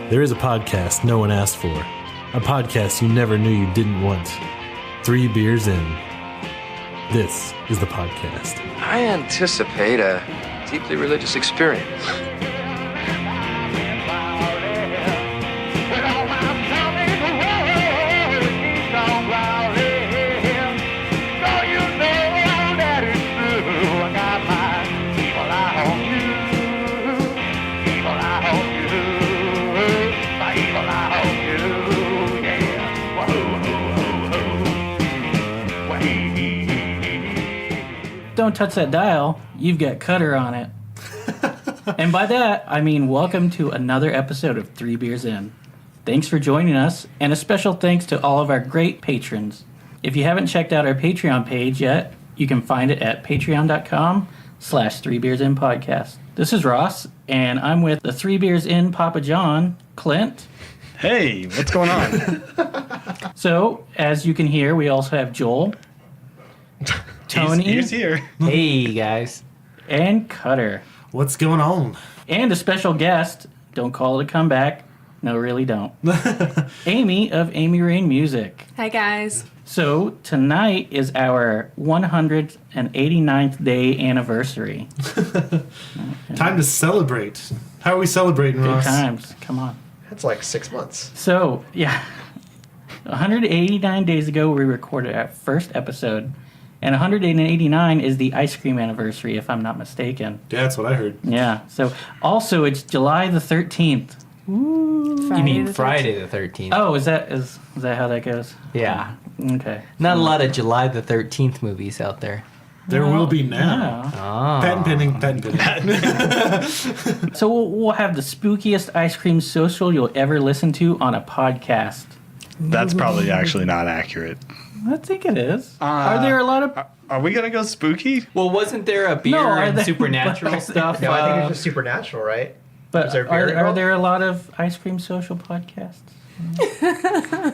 There is a podcast no one asked for. A podcast you never knew you didn't want. 3 beers in. This is the podcast. I anticipate a deeply religious experience. Don't touch that dial, you've got Cutter on it. And by that, I mean welcome to another episode of 3 Beers In. Thanks for joining us, and a special thanks to all of our great patrons. If you haven't checked out our Patreon page yet, you can find it at patreon.com/3beersinpodcast. This is Ross, and I'm with the 3 Beers In Papa John, Clint. Hey, what's going on? So, as you can hear, we also have Joel, Tony, He's here. Hey, guys. and Cutter. What's going on? And a special guest, don't call it a comeback. No, really don't. Amy of Amy Rain Music. Hi, guys. So tonight is our 189th day anniversary. Time to celebrate. How are we celebrating, Good Ross? times. Come on. That's like 6 months. So, yeah. 189 days ago, we recorded our first episode. And 189 is the ice cream anniversary, if I'm not mistaken. Yeah, that's what I heard. Yeah. So, also, it's July the 13th. You mean Friday the 13th? Oh, is that how that goes? Yeah. Okay. Not a lot of July the 13th movies out there. There will be now. Yeah. Oh. Patent pending. So we'll have the spookiest ice cream social you'll ever listen to on a podcast. That's probably actually not accurate. I think it is. Are there a lot of... Are we gonna go spooky? Well, wasn't there a beer No, are and there- supernatural stuff? No, I think it's just supernatural, right? But Is there beer are involved? there a lot of ice cream social podcasts?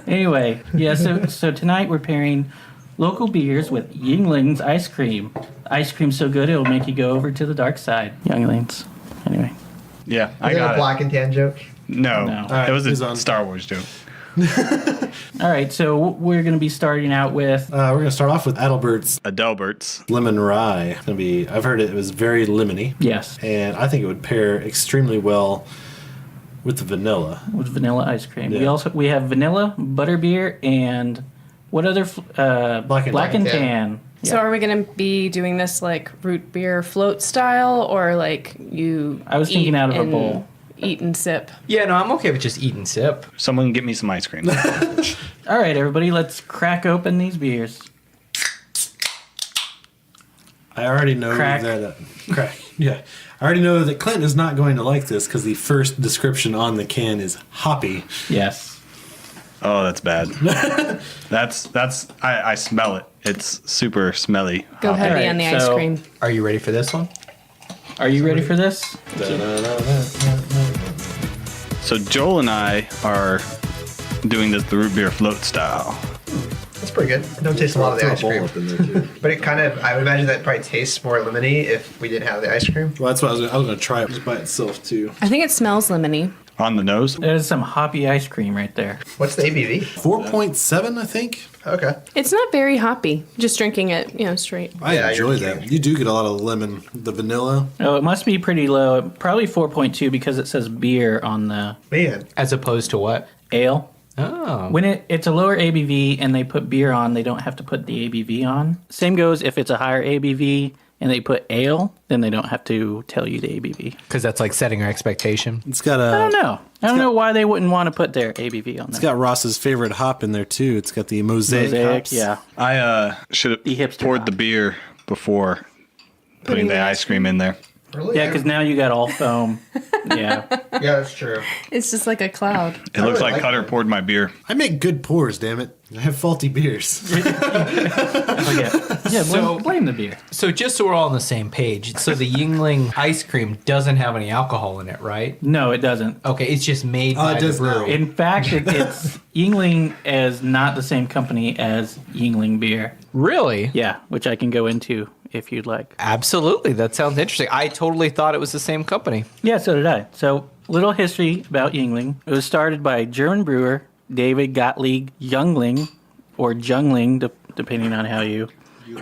Anyway, yeah, so tonight we're pairing local beers with Yeungling's ice cream. Ice cream so good it'll make you go over to the dark side. Yeungling's. Anyway. Yeah, Is I that got a it. black and tan joke? No, No. All right, it was who's a on? Star Wars joke. All right, so we're going to be starting out with... We're going to start off with Adelbert's Adelbert's. Lemon Rye. I've heard it was very lemony. Yes, And I think it would pair extremely well with the vanilla. with vanilla ice cream. Yeah. We have vanilla, butterbeer, and what other... Black and tan. So are we going to be doing this like root beer float style or like you I was thinking eat out of a and- bowl. Eat and sip? Yeah, no, I'm okay with just eat and sip. Someone get me some ice cream. All right, everybody, let's crack open these beers. I already know Crack. that... crack. Yeah. I already know that Clint is not going to like this because the first description on the can is hoppy. Yes. Oh, that's bad. I smell it. It's super smelly. Go hoppy. heavy Alright, on the ice so- cream. Are you ready for this one? Are you ready for this? So Joel and I are doing this the root beer float style. That's pretty good. I don't taste a lot of the ice cream. Up in there too. But it kind of, I would imagine that probably tastes more lemony if we didn't have the ice cream. Well, that's what I was going to try it just by itself too. I think it smells lemony. On the nose. There's some hoppy ice cream right there. What's the ABV? 4.7, I think. Okay. It's not very hoppy. Just drinking it, straight. I Yeah, enjoy you're- that. You do get a lot of lemon, the vanilla. Oh, it must be pretty low. Probably 4.2 because it says beer on the Man. As opposed to what? ale. Oh. When it's a lower ABV and they put beer on, they don't have to put the ABV on. Same goes if it's a higher ABV and they put ale, then they don't have to tell you the ABV. Because that's like setting our expectation. It's got I don't know. I don't know why they wouldn't want to put their ABV on It's there. got Ross's favorite hop in there too. It's got the mosaic hops. yeah. I should The have hipster poured hop. the beer before putting the ice cream in there. Really? Yeah, because now you got all foam. Yeah. Yeah, that's true. It's just like a cloud. It looks really like like Cutter that. poured my beer. I make good pours, damn it. I have faulty beers. Yeah, So- blame the beer. So just so we're all on the same page, so the Yuengling ice cream doesn't have any alcohol in it, right? No, it doesn't. Okay, it's just made Oh, by it the does now. brewery. In fact, it's Yeungling is not the same company as Yuengling beer. Really? Yeah, which I can go into if you'd like. Absolutely. That sounds interesting. I totally thought it was the same company. Yeah, so did I. So, little history about Yuengling. It was started by German brewer David Gottlieb Yeungling, or Yeungling, depending on how you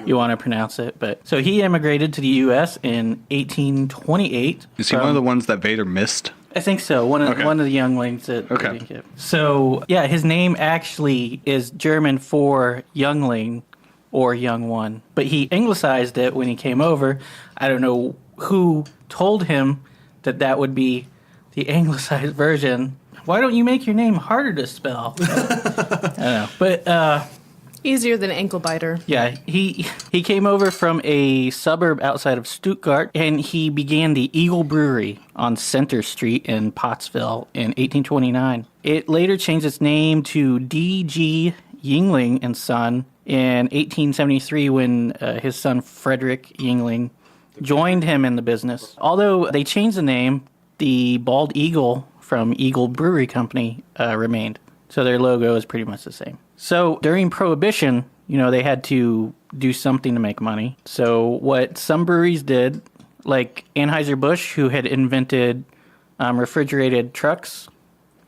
want to pronounce it. But so he immigrated to the U.S. in 1828. Is he one of the ones that Vader missed? I think so. One of the younglings that. Okay. So yeah, his name actually is German for youngling or young one, but he anglicized it when he came over. I don't know who told him that would be the anglicized version. Why don't you make your name harder to spell? I don't know, but. Easier than ankle biter. Yeah, he came over from a suburb outside of Stuttgart, and he began the Eagle Brewery on Center Street in Pottsville in 1829. It later changed its name to D.G. Yeungling and Son in 1873 when his son Frederick Yeungling joined him in the business. Although they changed the name, the bald eagle from Eagle Brewery Company remained. So their logo is pretty much the same. So during Prohibition, they had to do something to make money. So what some breweries did, like Anheuser-Busch, who had invented refrigerated trucks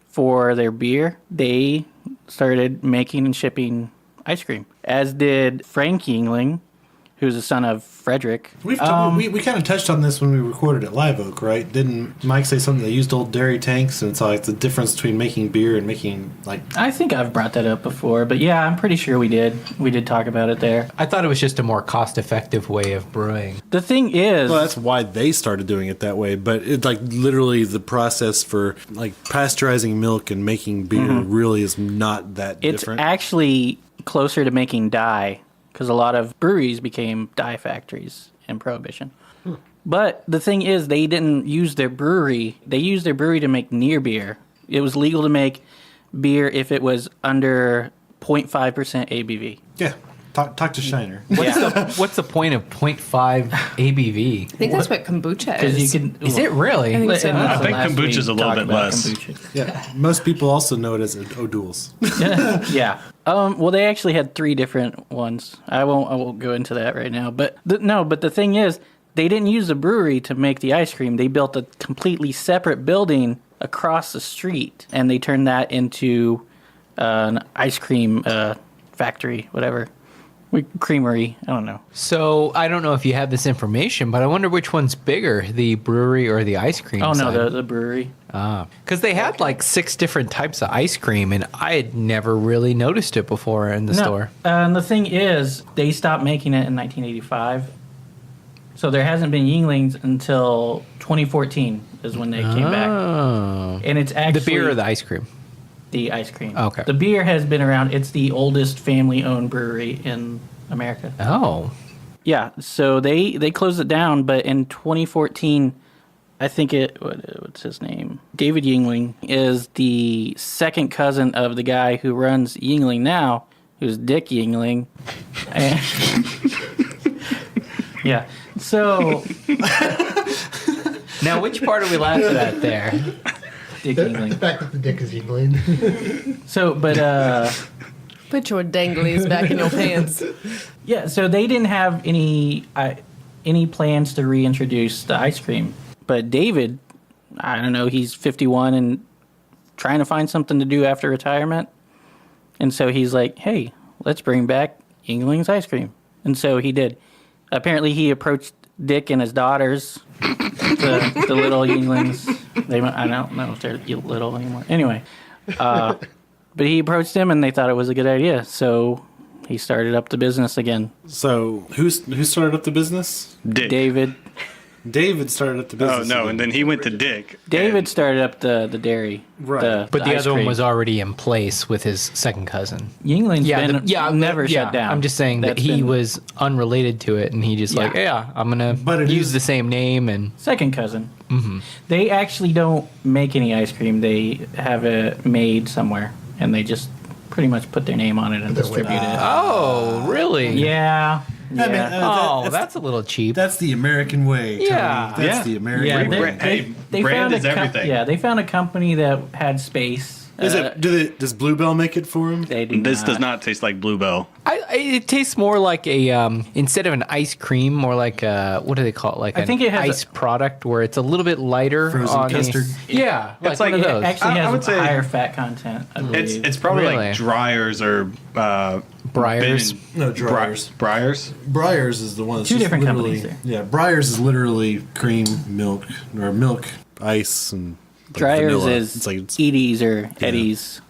for their beer, they started making and shipping ice cream, as did Frank Yeungling, who's the son of Frederick. We kind of touched on this when we recorded at Live Oak, right? Didn't Mike say something? They used old dairy tanks, and it's like the difference between making beer and making, like... I think I've brought that up before, but yeah, I'm pretty sure we did. We did talk about it there. I thought it was just a more cost-effective way of brewing. The thing is... Well, that's why they started doing it that way, but it's like literally the process for like pasteurizing milk and making beer really is not that different. It's actually closer to making dye, because a lot of breweries became dye factories in Prohibition. But the thing is, they didn't use their brewery. They used their brewery to make near beer. It was legal to make beer if it was under 0.5% ABV. Yeah. Talk to Shiner. What's the point of 0.5 ABV? I think that's what kombucha Because is. you can. Is it really? I think so. I think kombucha's a little bit less. Yeah. Most people also know it as O'Doul's. Yeah. Well, they actually had 3 different ones. I won't go into that right now. But the thing is, they didn't use the brewery to make the ice cream. They built a completely separate building across the street, and they turned that into an ice cream factory, whatever. Creamery. I don't know. So I don't know if you have this information, but I wonder which one's bigger, the brewery or the ice cream side? No, the brewery. Because they had like 6 different types of ice cream, and I had never really noticed it before in the store. And the thing is, they stopped making it in 1985. So there hasn't been Yeunglings until 2014 is when they came back. And it's actually... The beer or the ice cream? The ice cream. Okay. The beer has been around. It's the oldest family-owned brewery in America. Oh. Yeah, so they closed it down, but in 2014, I think what's his name? David Yeungling is the second cousin of the guy who runs Yeungling now, who's Dick Yeungling. Yeah. So Now, which part are we laughing at there? Dick Yeungling. The fact that the dick is Yeungling. So, but Put your danglies back in your pants. yeah, so they didn't have any plans to reintroduce the ice cream. But David, I don't know, he's 51 and trying to find something to do after retirement. And so he's like, hey, let's bring back Yeungling's ice cream. And so he did. Apparently he approached Dick and his daughters, the little Yeunglings. I don't know if they're little anymore. Anyway, but he approached them and they thought it was a good idea. So he started up the business again. So who started up the business? Dick. David started up the business. Oh, no, again. and then he went to Dick. David started up the dairy. Right. But the ice other one cream. was already in place with his second cousin. Yeungling's been never yeah, shut down. I'm just saying that he was unrelated to it, and he just I'm going to use the same name. And second cousin. Mm-hmm. They actually don't make any ice cream. They have it made somewhere, and they just pretty much put their name on it and distribute it. Oh, really? Yeah. I mean, that's a little cheap. That's the American way. Tony. Yeah. That's the American Yeah, way. they brand found is everything. Yeah, they found a company that had space Does Bluebell make it for him? They do This not. does not taste like Bluebell. It tastes more like a instead of an ice cream, more like a what do they call it? Like I think it has ice product where it's a little bit lighter. Frozen on custard? Yeah, It's one like- of those. It actually I has would say- higher fat content. I believe. It's probably Really? like Dryers or Briars. No, Dryers. Briars. Briars is the one that's Two just different literally- companies there. Yeah, Briars is literally cream, milk, or milk, ice, and like Dryers vanilla. is It's like it's Edie's or Eddie's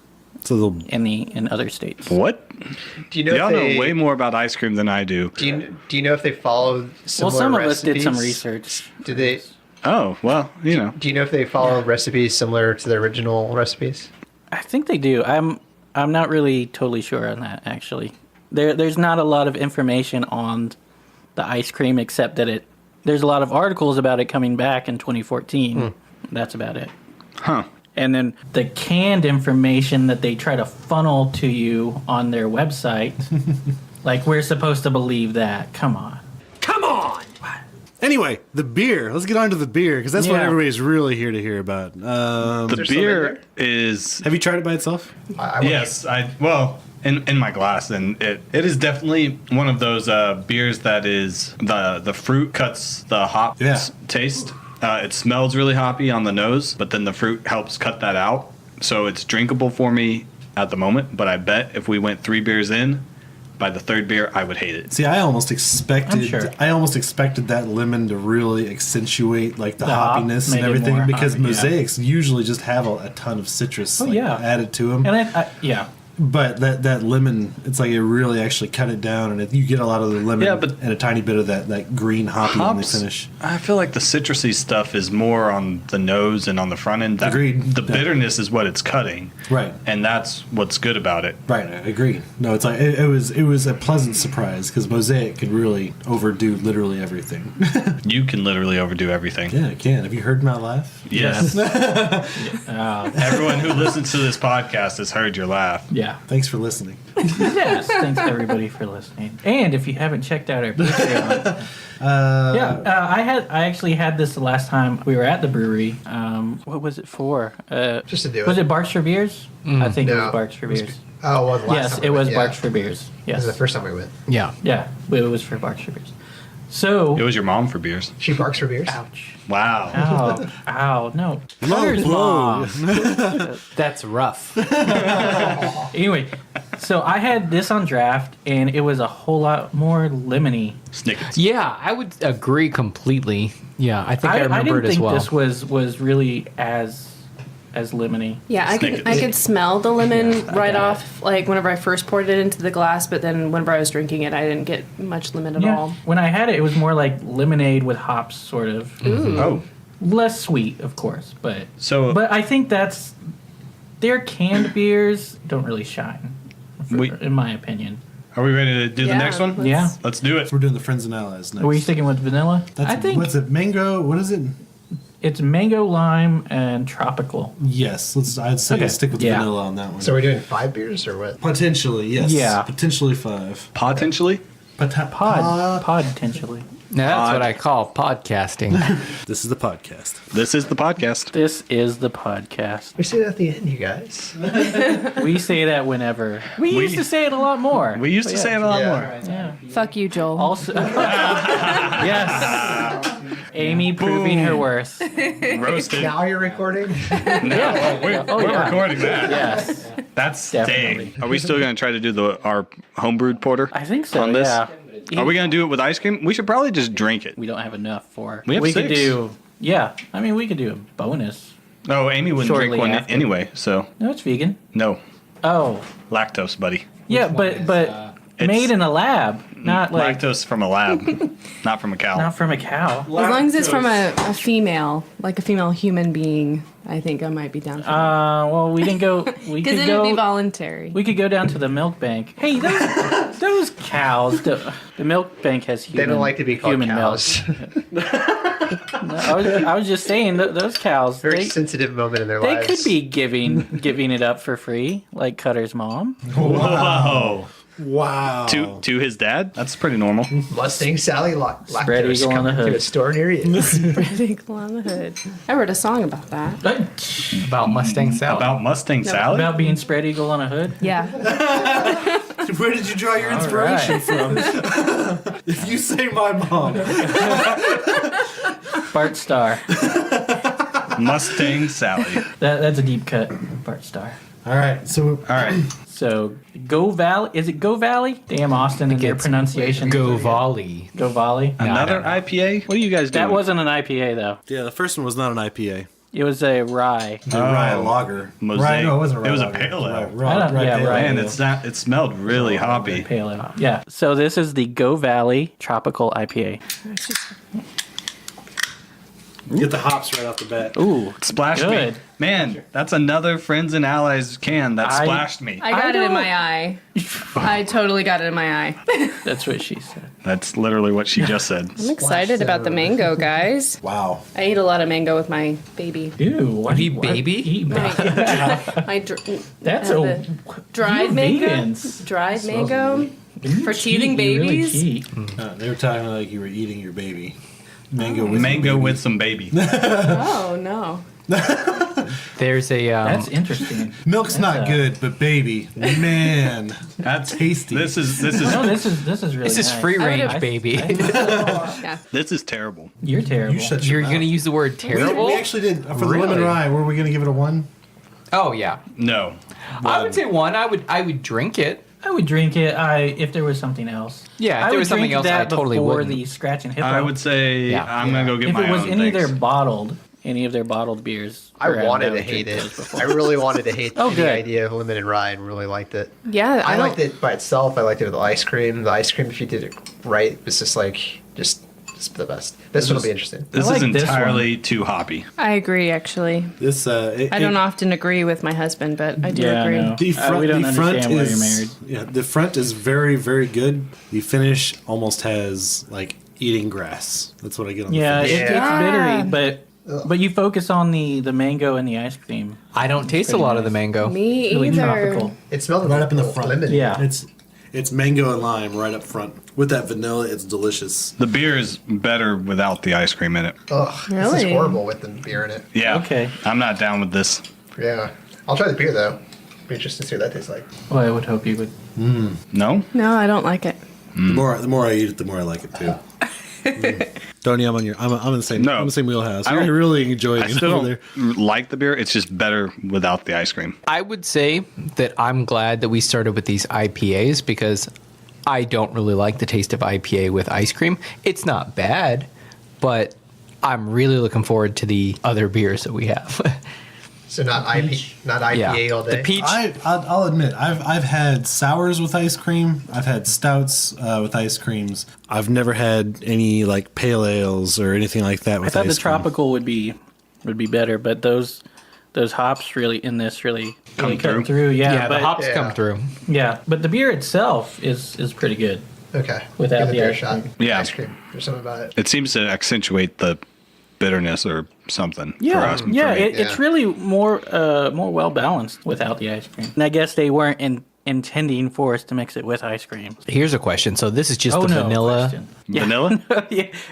a little. in other states. What? Do you know Y'all if they, know way more about ice cream than I do. Do you know if they follow similar Well, some of us recipes? did some research. Do they? Oh, well, you know. Do you know if they follow recipes similar to the original recipes? I think they do. I'm not really totally sure on that actually. There's not a lot of information on the ice cream except that there's a lot of articles about it coming back in 2014. That's about it. Huh. And then the canned information that they try to funnel to you on their website, like we're supposed to believe that. Come on. Anyway, the beer. Let's get on to the beer because that's what Yeah. everybody's really here to hear about. The there some in beer is Have you tried it by itself? I yes, in my glass, and it is definitely one of those beers that is the fruit cuts the hop Yeah. taste. It smells really hoppy on the nose, but then the fruit helps cut that out. So it's drinkable for me at the moment, but I bet if we went 3 beers in, by the 3rd beer, I would hate it. See, I almost expected. I'm sure. I almost expected that lemon to really accentuate like the hop, hoppiness make and it everything more because hoppy, yeah. mosaics usually just have a ton of citrus yeah. added to them. And yeah. But that lemon, it's like it really actually cut it down, and you get a lot of the lemon Yeah, but and a tiny bit of that green hoppy when they finish. I feel like the citrusy stuff is more on the nose and on the front end. Agreed. The bitterness is what it's cutting. Right. And that's what's good about it. Right, I agree. No, it's like it was a pleasant surprise because mosaic could really overdo literally everything. You can literally overdo everything. Yeah, it can. Have you heard my laugh? Yes. Everyone who listens to this podcast has heard your laugh. Yeah. Thanks for listening. Yes. Thanks everybody for listening. And if you haven't checked out our Patreon, I actually had this the last time we were at the brewery. What was it for? Just to do Was it. it Barks for Beers? I think it No. was Barks for Beers. Oh, well, the last Yes, time it we was went, Barks yeah. for Beers. This Yes. is the first time we went. Yeah. Yeah, it was for Barks for Beers. So, It was your mom for beers. She barks for beers. ouch. Wow. Ow, no. Cutter's blow. mom. That's rough. Anyway, so I had this on draft, and it was a whole lot more lemony. Snickets. Yeah, I would agree completely. Yeah, I think I remember didn't it as think well. this was really as lemony. Yeah, I Snickers. could smell the lemon right got off, like whenever I first poured it into the glass. But then whenever I was drinking it, I didn't get much lemon at all. When I had it, it was more like lemonade with hops, sort of. Oh. Less sweet, of course, but I think their canned beers don't really shine, in my opinion. Are we ready to do the Yeah, next one? let's- Yeah. Let's do it. We're doing the Friends and Allies next. Are we sticking with vanilla? I think What's it? Mango? What is it? it's mango, lime, and tropical. Yes. I'd say Okay. stick with Yeah. vanilla on that one. So we're doing 5 beers or what? Potentially, yes. Yeah. Potentially 5. Potentially? Potentially. Now that's Pod. what I call podcasting. This is the podcast. This is the podcast. This is the podcast. We say that at the end, you guys. We say that whenever. We used to say it a lot more. We used to say it a lot Yeah. more. Yeah. Fuck you, Joel. Also, yes. Amy proving her worth. Roasted. Now you're recording? No, we're yeah. recording that. Yes. That's Definitely. dang. Are we still going to try to do our homebrewed porter? I think so. On this? Yeah. Are we going to do it with ice cream? We should probably just drink it. We don't have enough for. We have could 6. do. Yeah. I mean, we could do a bonus. Oh, Amy wouldn't Shortly drink one after. anyway, so No, it's vegan. no. Oh. Lactose, buddy. Yeah, but It's made in a lab, not like Lactose from a lab, not from a cow. not from a cow. As long as it's from a female, like a female human being, I think I might be down for that. Well, we didn't go. We Because could it would be go. voluntary. We could go down to the milk bank. Hey, those cows. The milk bank has human. They don't like to be called human cows. milk. No, I was just saying those cows. Very They sensitive moment in their they lives. could be giving it up for free, like Cutter's mom. Whoa. Wow. To his dad. That's pretty normal. Mustang Sally Spread lactose eagle on the coming to hood. a store near you. Spread eagle on the hood. I wrote a song about that. About Mustang salad. About Mustang salad. About being spread eagle on a hood? Yeah. Where did you draw your inspiration from? If you say my mom. Bart Starr. Mustang Sally. That's a deep cut. Bart Starr. All right. So All right. So, Govalle. Is it Govalle? Damn, Austin and their pronunciation. Govalle. Govalle. Another IPA? What are you guys doing? That wasn't an IPA, though. yeah, the first one was not an IPA. It was a rye. The rye lager. Mosaic. Rye, no, it wasn't a rye. It was a lager. pale ale. Yeah, pale rye. ale. Man, it smelled really hoppy. Pale ale. Yeah. So, this is the Govalle Tropical IPA. Get the hops right off the bat. Ooh, Splashed good. me. Man, that's another Friends and Allies can that splashed me. I got it in don't- my eye. I totally got it in my eye. That's what she said. That's literally what she just said. I'm excited about the mango, guys. Wow. I ate a lot of mango with my baby. Ew, what You baby? My That's have a dried you mango. vegans. Dried mango for teething You really babies. cheat. They were talking like you were eating your baby. Mango With some baby. Oh no. There's a That's interesting. Milk's not a- good, but baby, man, That's tasty. No, this is really this is nice. free range, would've- baby. Yeah. This is terrible. You're terrible. You shut You're your gonna mouth. use the word We, terrible? we actually did for the Really? lemon rye. Were we gonna give it a 1? Oh yeah. No. I would say 1. I would drink it. I would drink it. If there was something else. Yeah, if I there would was something drink else, that I totally before wouldn't. the Scratch and Hippo. I would say Yeah. I'm going to go get if my it was own any of things. their bottled beers. I around, wanted to would hate drink it. those before. I really wanted to hate Oh, the good. idea of lemon and rye and really liked it. Yeah, I don't- liked it by itself. I liked it with the ice cream. The ice cream, if you did it right, was just the best. This one will be interesting. This I is like this entirely too hoppy. I agree. Actually, This I don't often agree with my husband, but I do Yeah, agree. no. The front, we don't the front understand why is you're married. yeah. The front is very very good. The finish almost has like eating grass. That's what I get on Yeah, the finish. it's bittery, but you focus on the mango and the ice cream. I don't taste a lot of the mango. Me Really either. tropical. It smelled Right up in the front. Lemon. Yeah. It's mango and lime right up front with that vanilla. It's delicious. The beer is better without the ice cream in it. Ugh, this Really? is horrible with the beer in it. Yeah. Okay. I'm not down with this. Yeah. I'll try the beer though. Be interested to see what that tastes like. Well, I would hope you would. No? No, I don't like it. The more I eat it, the more I like it too. Tony, I'm in the same. No. I'm in the same wheelhouse. I You're don't- really enjoying I it still over don't there. like the beer. It's just better without the ice cream. I would say that I'm glad that we started with these IPAs because I don't really like the taste of IPA with ice cream. It's not bad, but I'm really looking forward to the other beers that we have. So not IPA all day. The peach. I'll admit, I've had sours with ice cream. I've had stouts with ice creams. I've never had any like pale ales or anything like that I with thought ice the cream. tropical would be better, but those hops really in this really Come cut through. through. Yeah, yeah, but, the hops yeah. come through. Yeah, but the beer itself is pretty good. Okay. Without Give the beer a ice shot. cream. Yeah. Ice cream. There's something about it. It seems to accentuate the bitterness or something for Yeah, us. yeah, for me. it's really more well balanced without the ice cream. And I guess they weren't intending for us to mix it with ice cream. Here's a question. So this is just the vanilla. question. Yeah. Vanilla?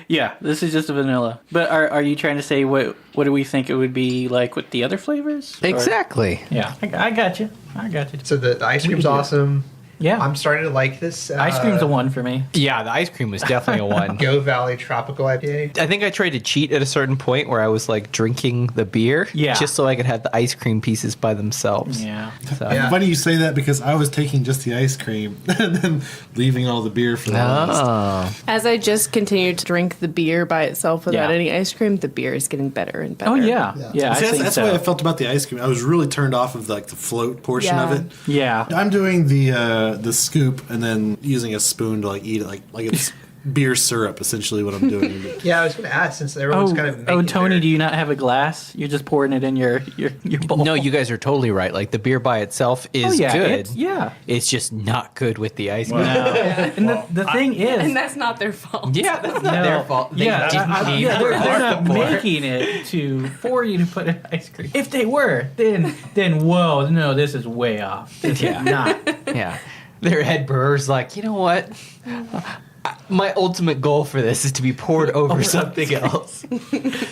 yeah, this is just a vanilla. But are you trying to say what do we think it would be like with the other flavors? Or- Exactly. Yeah, I got you. I got you. So the ice cream's do it. awesome. Yeah, I'm starting to like this. ice cream's a one for me. Yeah, the ice cream was definitely a one. Govalle Tropical IPA. I think I tried to cheat at a certain point where I was like drinking the beer, Yeah. just so I could have the ice cream pieces by themselves. Yeah. So. Yeah. Funny you say that because I was taking just the ice cream and then leaving all the beer for the last. Oh. As I just continue to drink the beer by itself without Yeah. any ice cream, the beer is getting better and better. Oh yeah, yeah. I See, think that's so. the way I felt about the ice cream. I was really turned off of like the float portion of Yeah. it. Yeah. I'm doing the scoop and then using a spoon to like eat it like it's beer syrup essentially what I'm doing. Yeah, I was going to ask since everyone's kind of. Oh, making Tony, their- do you not have a glass? You're just pouring it in your bowl. No, you guys are totally right. Like the beer by itself is good. Yeah. It's just not good with the ice cream. No. And the thing is, And that's not their fault. Yeah, that's not their fault. They yeah, didn't need they're the not pour. making it for you to put in ice cream. If they were, then whoa, no, this is way off. This Yeah. is not. Yeah. Their head brewer's like, you know what? My ultimate goal for this is to be poured over something else.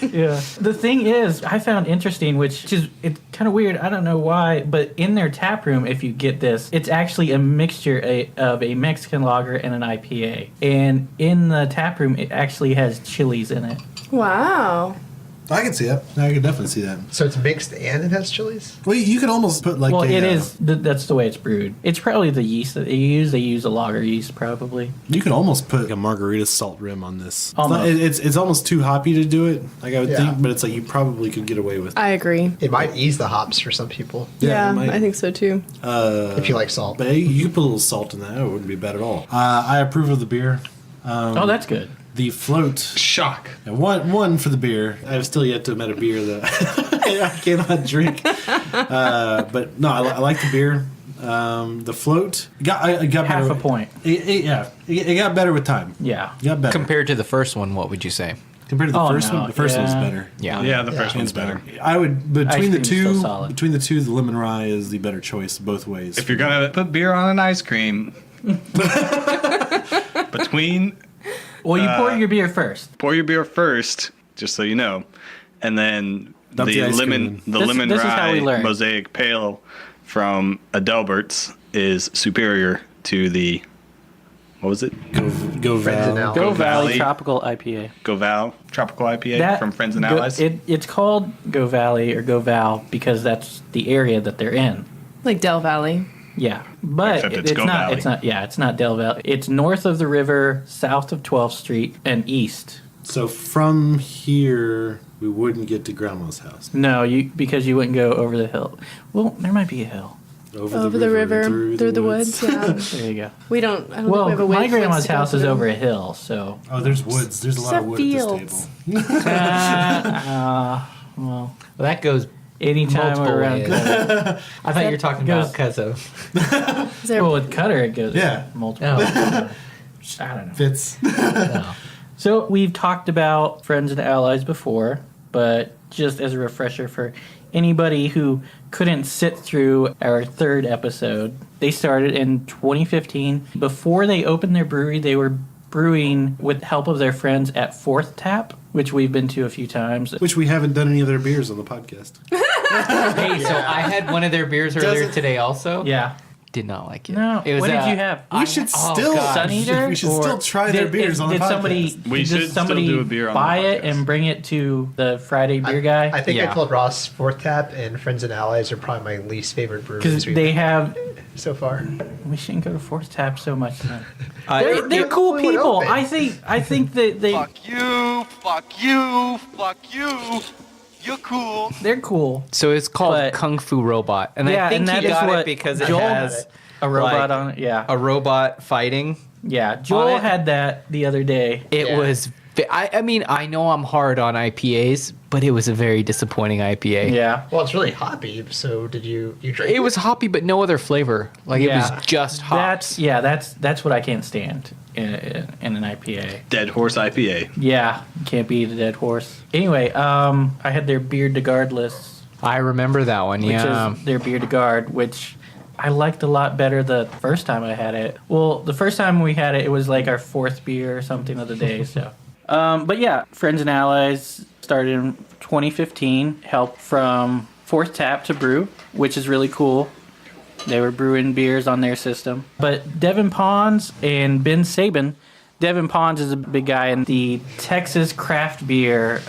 Yeah. The thing is, I found interesting, which is it's kind of weird. I don't know why, but in their tap room, if you get this, it's actually a mixture of a Mexican lager and an IPA. And in the tap room, it actually has chilies in it. Wow. I can see that. I can definitely see that. So it's mixed and it has chilies? Well, you could almost put like Well, it is. That's the way it's brewed. It's probably the yeast that they use. They use a lager yeast, probably. You could almost put a margarita salt rim on this. Almost. It's almost too hoppy to do it, like I would Yeah. think, but it's like you probably could get away with it. I agree. It might ease the hops for some people Yeah, it might. I think so too. if you like salt. But hey, you could put a little salt in that. It wouldn't be bad at all. I approve of the beer. Oh, that's good. The float. Shock. And one for the beer. I've still yet to have met a beer that I cannot drink. But no, I like the beer. The float I got Half better. a point. It got better with time. Yeah. It got better. Compared to the first one, what would you say? Compared to the Oh, first no, one, the first one's yeah. better. Yeah, the first one's better. I would Ice between the cream's still two. solid. Between the two, the lemon rye is the better choice both ways. If you're gonna put beer on an ice cream, between Well, you pour your beer first. pour your beer first, just so you know, and then Dump the ice lemon cream. lemon This is how we rye learn. mosaic pale from Adelbert's is superior to the what was it? Go Friends and Val. Allies. Govalle Govalle. Tropical IPA. Govalle Tropical IPA from Friends and Allies. It's called Govalle or Govalle because that's the area that they're in. Like Del Valley. Yeah, but Except it's it's not. Govalle. It's not. Yeah, it's not Del Valle. It's north of the river, south of 12th Street, and east. So from here, we wouldn't get to Grandma's house. No, because you wouldn't go over the hill. Well, there might be a hill. Over the river, through the woods. Yeah. There you go. We don't. I don't Well, think we have a my woods grandma's to go house is through. over a hill, so. Oh, there's woods. There's a lot of wood Fields. at this table. Well, Well, that goes anytime multiple we're around ways. Cutter. I thought you were talking goes- about because of. Is there, Well, with Cutter, it goes Yeah. multiple. Oh. I don't know. Fits. No. So we've talked about Friends and Allies before, but just as a refresher for anybody who couldn't sit through our third episode, they started in 2015. Before they opened their brewery, they were brewing with the help of their friends at Fourth Tap, which we've been to a few times. Which we haven't done any of their beers on the podcast. Hey, so I had one of their beers earlier Doesn't- today also. Yeah. Did not like it. No. It was, What did you have? We should still God. Sun Eater? We should Or still try their beers on the did podcast. somebody, We did should somebody still do a beer on the buy it podcast. and bring it to the Friday beer guy? I think Yeah. I told Ross Fourth Tap and Friends and Allies are probably my least favorite Because breweries we've they had have. so far. We shouldn't go to Fourth Tap so much. Then. They're- They're cool we would people. open. I think that they Fuck you, fuck you, fuck you. You're cool. they're cool. So it's called But- Kung Fu Robot, and Yeah, I think and that he is got what it because it Joel has A robot like, on it. Yeah, a robot fighting. yeah. Joel it. had that the other day. It Yeah. was. I mean, I know I'm hard on IPAs, but it was a very disappointing IPA. Yeah. Well, it's really hoppy. So did you drink It was hoppy, but no other flavor. Like Yeah. it was just hops. That's what I can't stand in an IPA. Dead Horse IPA. Yeah, can't beat a dead horse. Anyway, I had their beer de garde list, I remember that one. which Yeah. is their beer de garde, which I liked a lot better the first time I had it. Well, the first time we had it, it was like our fourth beer or something of the day. So, but yeah, Friends and Allies started in 2015. Help from Fourth Tap to brew, which is really cool. They were brewing beers on their system. But Devin Pons and Ben Sabin. Devin Pons is a big guy in the Texas Craft Beer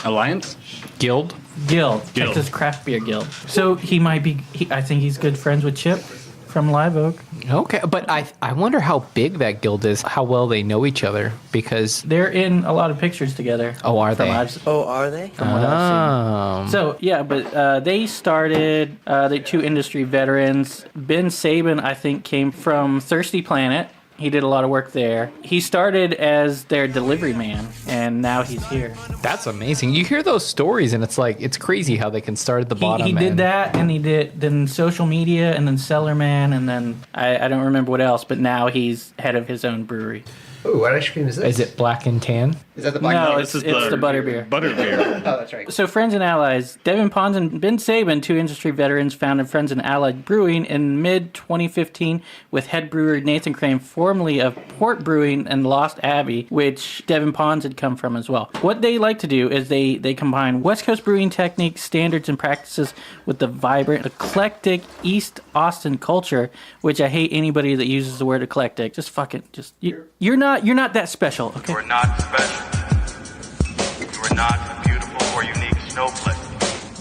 Alliance? Guild. Guild. Texas Craft Beer Guild. So he might be, I think he's good friends with Chip from Live Oak. Okay, but I wonder how big that guild is. How well they know each other because. They're in a lot of pictures together. Oh, are from they? Are they? From what I've seen. So yeah, but they started. They two industry veterans. Ben Sabin, I think, came from Thirsty Planet. He did a lot of work there. He started as their delivery man, and now he's here. That's amazing. You hear those stories, and it's like it's crazy how they can start at the bottom. He did and- that, and he did then social media, and then Cellarman, and then I don't remember what else. But now he's head of his own brewery. Ooh, what ice cream is this? Is it black and tan? Is that the black? No, one? it's the butterbeer. Butterbeer. Oh, that's right. So, friends and allies, Devin Pons and Ben Sabin, two industry veterans, founded Friends and Allied Brewing in mid-2015 with head brewer Nathan Crane, formerly of Port Brewing and Lost Abbey, which Devin Pons had come from as well. What they like to do is they combine West Coast brewing techniques, standards, and practices with the vibrant, eclectic East Austin culture, which I hate anybody that uses the word eclectic. Just fucking, you're not that special, okay? You are not special. You are not a beautiful or unique snowflake.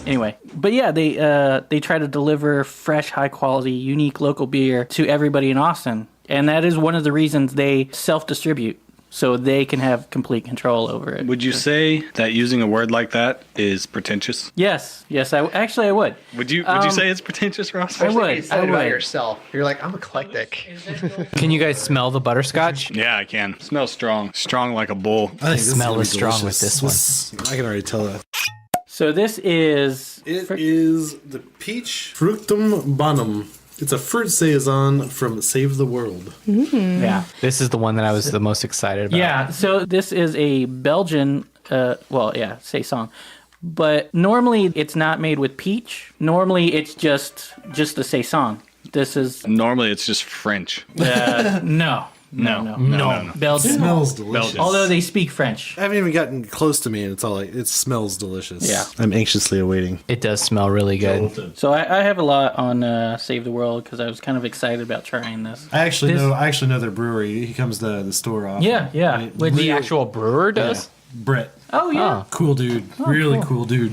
Anyway, but yeah, they try to deliver fresh, high quality, unique local beer to everybody in Austin, and that is one of the reasons they self-distribute, so they can have complete control over it. Would you say that using a word like that is pretentious? Yes, I would. Would you say it's pretentious, Ross? I Especially would, when you said it I about would. yourself. You're like, I'm eclectic. Can you guys smell the butterscotch? Yeah, I can. Smells strong. Strong like a bull. I think this smell gonna be is strong with delicious. this I can already tell that. So this is... It is the peach Fructum Bonum. It's a fruit saison from Save the World. Yeah. This is the one that I was the most excited about. Yeah, so this is a Belgian, saison. But normally it's not made with peach. Normally it's just a saison. This is... Normally it's just French. No. Belgian. Smells delicious. Although they speak French. I haven't even gotten close to me, and it's all like it smells delicious. Yeah. I'm anxiously awaiting. It does smell really good. So I have a lot on Save the World because I was kind of excited about trying this. I actually know their brewery. He comes to the store often. Yeah. Right? With The actual brewer does? Brett. Oh, yeah. Cool dude. Really cool dude.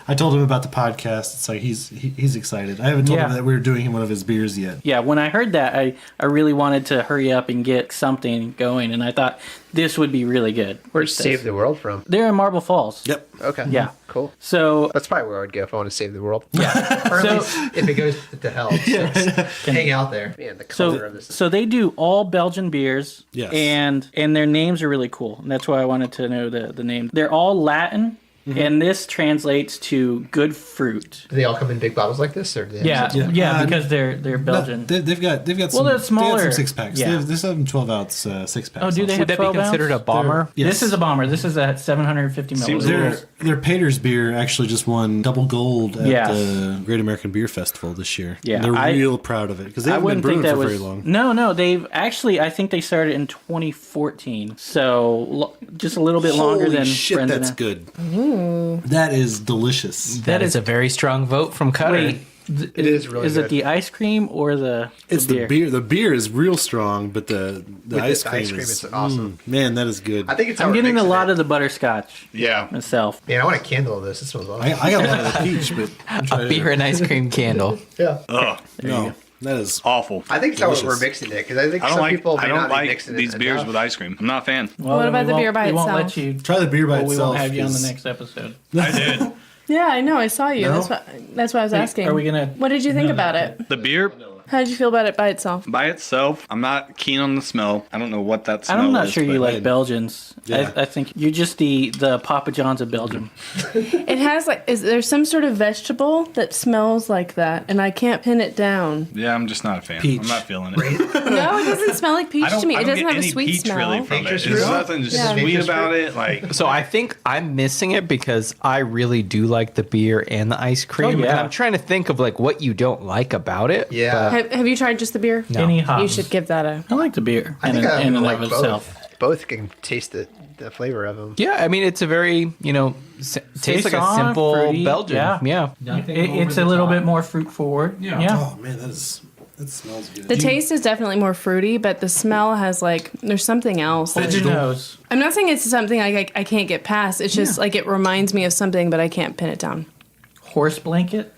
I told him about the podcast. It's like he's excited. I haven't told him that we were doing one of his beers yet. Yeah, when I heard that, I really wanted to hurry up and get something going, and I thought this would be really good. Where's Save the World from? They're in Marble Falls. Yep. Okay. Yeah. Cool. So That's probably where I would go if I want to save the world. yeah, Or at so least if it goes to hell. So hang out there. Man, the color of this. so they do all Belgian beers. Yes. And their names are really cool. And that's why I wanted to know the name. They're all Latin. And this translates to good fruit. Do they all come in big bottles like this, or do they have Yeah, Yeah. because they're Belgian. They've got Well, some. they're They smaller. got some 6-packs. Yeah. They have some 12-ounce 6-packs. Oh, do they also. have Would that be 12 ounce? considered a bomber? Yes. This is a bomber. This is at 750 Seems milliliters. Their Pater's beer actually just won double gold at Yeah. the Great American Beer Festival this year. Yeah, And they're I- real proud of it because they I haven't been wouldn't think brewing that for was very long. No. They've actually. I think they started in 2014, so just a little bit longer Holy than shit, Friends that's and- good. That is delicious. That is a very strong vote from Cutter. Wait, It is really Is good. it the ice cream or the It's the beer. The beer is real strong, but the With ice the cream ice cream, is it's awesome. Man, that is good. I think it's. I'm getting a lot of the butterscotch Yeah. myself. Man, I want a candle of this. This smells awesome. I got a lot of the peach, but I'm trying Beer and ice cream candle. Yeah. Ugh. No, that is Awful. I think it's how Delicious. we're mixing it because I think I don't some like. people may I don't not be like mixing these it beers enough. with ice cream. I'm not a fan. Well, What then about we the beer won't- by we won't itself? let you. try the beer by We itself. won't have you on the 'cause- next episode. I did. Yeah, I know. I saw you. No? That's why I was asking. are we gonna- What did you think about it? The beer How did you feel about it by itself? by itself, I'm not keen on the smell. I don't know what that smell is. I'm not sure you but like Belgians. Yeah. I think you're just the Papa John's of Belgium. It has is there some sort of vegetable that smells like that, and I can't pin it down. Yeah, I'm just not a fan. Peach. I'm not feeling it. No, it doesn't smell like peach I don't, to me. I It don't doesn't get have a any sweet peach smell. really from it. Nature's There's fruit? nothing just Yeah. sweet Nature's about fruit? it. Like So I think I'm missing it because I really do like the beer and the ice cream. Oh, yeah. And I'm trying to think of what you don't like about it. Yeah. Have you tried just the beer? No. Any You hops. should give that a. I like the beer I in think I and like of both. itself. Both can taste the flavor of them. Yeah, I mean it's a very tastes like a Saison, simple fruity, Belgian. yeah. It's a little bit more fruit forward. Yeah. Oh man, that smells good. The taste is definitely more fruity, but the smell has there's something else. Hold your nose. I'm not saying it's something I can't get past. It's just it reminds me of something, but I can't pin it down. Horse blanket.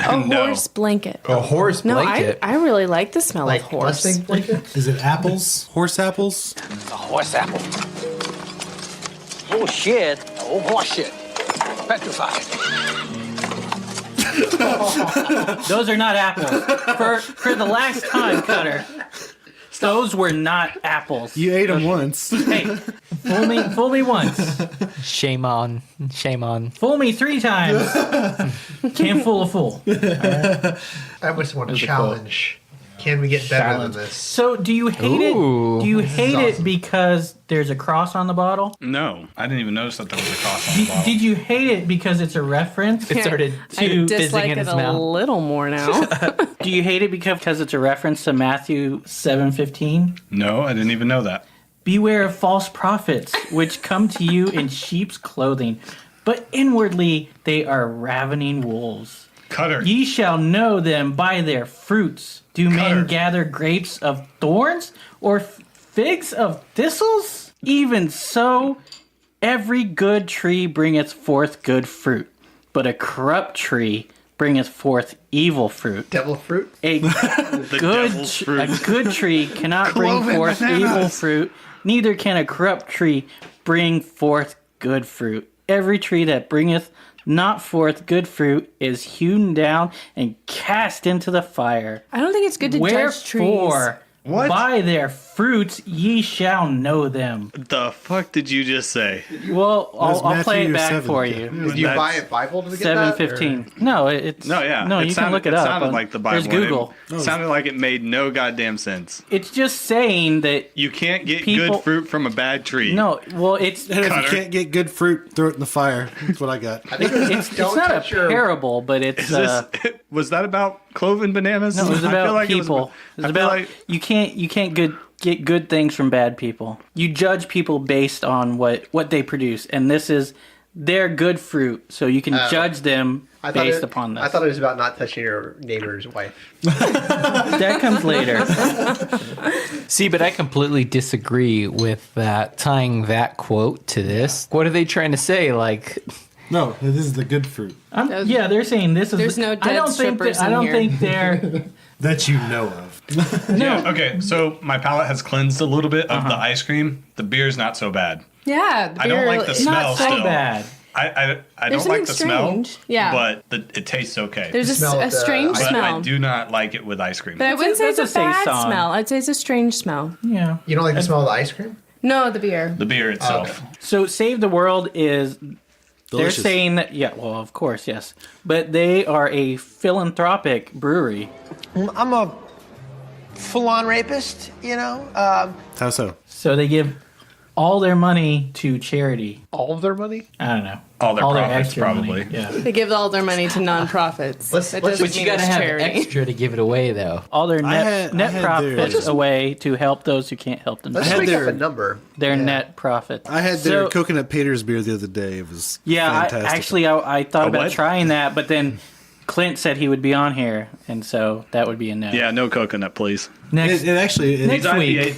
A No. horse blanket. A horse No, blanket. I really like the smell Like of horse. Mustang blanket? Is it apples? Horse apples? A horse apple. Oh shit. Oh horse shit. Petrified. Those are not apples. For the last time, Cutter. Those were not apples. You ate them once. Hey, fool me once. Shame on. Fool me 3 times. Can't fool a fool. I almost want to challenge Can we get better challenge. than this? So, do you hate Ooh. it? Do you This is hate it awesome. because there's a cross on the bottle? No, I didn't even notice that there was a cross on the bottle. Did you hate it because it's a reference? It started I fizzing dislike in it his a mouth. little more now. Do you hate it because it's a reference to Matthew 7:15? No, I didn't even know that. Beware of false prophets, which come to you in sheep's clothing, but inwardly they are ravening wolves. Cutter. Ye shall know them by their fruits. Do Cutter. men gather grapes of thorns or figs of thistles? Even so, every good tree bringeth forth good fruit, but a corrupt tree bringeth forth evil fruit. Devil fruit? A devil's fruit. a good tree cannot bring Cloven forth bananas. evil fruit, neither can a corrupt tree bring forth good fruit. Every tree that bringeth not forth good fruit is hewn down and cast into the fire. I don't think it's good to judge trees. Wherefore, What? by their fruits ye shall know them. The fuck did you just say? Well, That's I'll play it Matthew back 7. for Yeah. you. Did you buy a Bible to get that? 7:15. No, it's No, yeah. No, you can look it up. sounded like the Bible. There's Google. It sounded like it made no goddamn sense. It's just saying that. You can't get People- good fruit from a bad tree. No, well, it's And if Cutter. you can't get good fruit, throw it in the fire. That's what I got. I think it was, it's don't not a touch your... parable, but it's Is this, was that about cloven bananas? no, it was I feel about like people. It It's was, I feel about like you can't get good things from bad people. You judge people based on what they produce, and this is their good fruit, so you can judge them based upon this. I thought it was about not touching your neighbor's wife. That comes later. See, but I completely disagree with that, tying that quote to this. What are they trying to say? Like, No, this is the good fruit Yeah, they're saying this is. There's no I dead don't think strippers I in don't here. think they're. that you know of. yeah. Okay, so my palate has cleansed a little bit of the ice cream. The beer's not so bad. Yeah, the I don't beer like the is- smell. Not so still. bad. I There's don't like something the smell. strange. Yeah. But it tastes okay. There's smell a of the strange ice- but smell. I do not like it with ice cream. But I wouldn't say it's a That's a bad saison. smell. I'd say it's a strange smell. Yeah. You don't like the smell of the ice cream? No, the beer. The beer itself. So Save the World is. Delicious. They're saying that, yeah, well, of course, yes. But they are a philanthropic brewery. I'm a full-on rapist, you know? How so? So they give all their money to charity. all of their money? I don't know. All their profits, extra money. probably. Yeah. They give all their money to nonprofits. Let's- That let's- doesn't But you mean gotta it's have charity. extra to give it away, though. All their net I had profits theirs. away to help those who can't help Let's themselves. had make their- up a number. Their net profits. I had their So- coconut Peters beer the other day. It was Yeah, fantastic. I thought A about what? trying that, but then Clint said he would be on here, and so that would be a no. Yeah, no coconut, please. Next It actually Next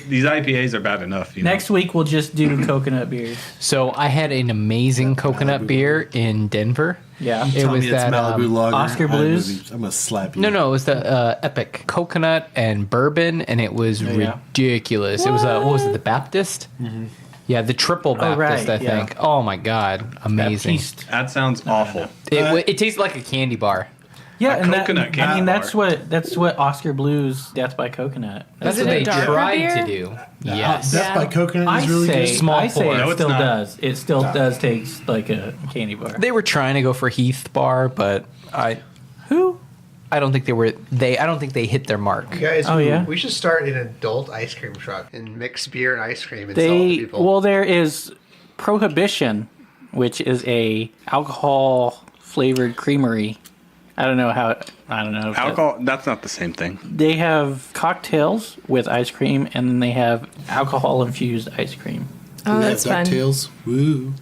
These IPAs are bad enough. You know? next week we'll just do coconut beers. So I had an amazing coconut beer in Denver. Yeah. It was it's that Malibu Lager. Oscar Blues? I'm gonna slap you. No, it was the Epic coconut and bourbon, and it was yeah. ridiculous. It was what was it? The Baptist? Yeah, the triple Baptist, right, I yeah. think. Oh my god, amazing! Baptiste. That sounds awful. It tastes like a candy bar. Yeah, A and coconut I candy mean bar. that's what Oscar Blues Death by Coconut. That's it what a they darker tried beer? to do. Yes. Death by Coconut is really good. Small I say pour. it No, it's still not. does. It still does taste like a candy bar. They were trying to go for Heath bar, but I don't think I don't think they hit their mark. You guys, Oh, yeah? we should start an adult ice cream truck and mix beer and ice cream and sell it to people. Well, there is Prohibition, which is a alcohol flavored creamery. I don't know. If that- Alcohol, that's not the same thing. They have cocktails with ice cream, and then they have alcohol infused ice cream. Oh, that's fun. DuckTales. Woo.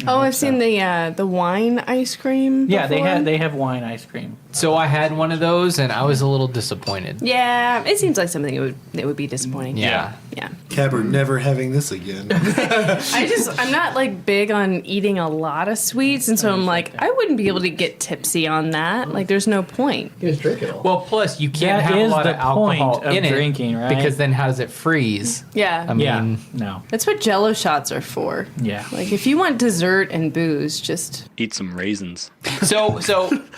Oh, I've seen the wine ice cream. Yeah, before. they have wine ice cream. So I had one of those, and I was a little disappointed. Yeah, it seems like something it would be disappointing. Yeah. Yeah. Cab are never having this again. I'm not like big on eating a lot of sweets, and so I'm like, I wouldn't be able to get tipsy on that. Like, there's no point. You just drink it all. Well, plus you can't That have a is lot the of alcohol point of in it drinking, right? because then how does it freeze? Yeah. I mean, Yeah, no, That's what Jello shots are for. yeah. Like, if you want dessert and booze, just Eat some raisins. So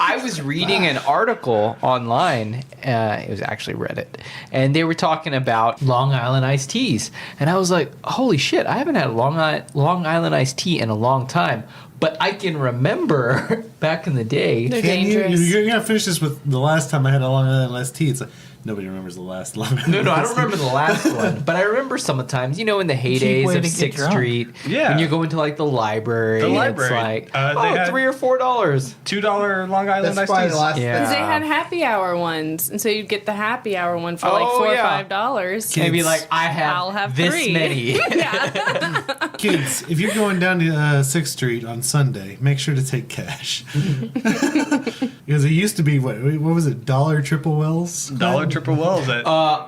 I was reading an article online. It was actually Reddit, and they were talking about Long Island iced teas, and I was like, "Holy shit! I haven't had Long Island iced tea in a long time." But I can remember back in the day. they're Can you? dangerous. You're gonna finish this with the last time I had a Long Island iced tea. It's like, Nobody remembers the last Long Island. No, I don't whiskey. remember the last one, but I remember sometimes, in the heydays way of to get 6th drunk. Street, Yeah. when you go into like the library, The and library. it's like, They had $3 or $4. $2 Long Island That's iced probably teas. the last. Yeah. Because they had happy hour ones, and so you'd get the happy hour one for like Oh, $4 yeah. or $5. Maybe like, I'll have this 3. many. Yeah. Kids, if you're going down to 6th Street on Sunday, make sure to take cash. Because it used to be, what was it, $1 triple wells? $1 triple wells at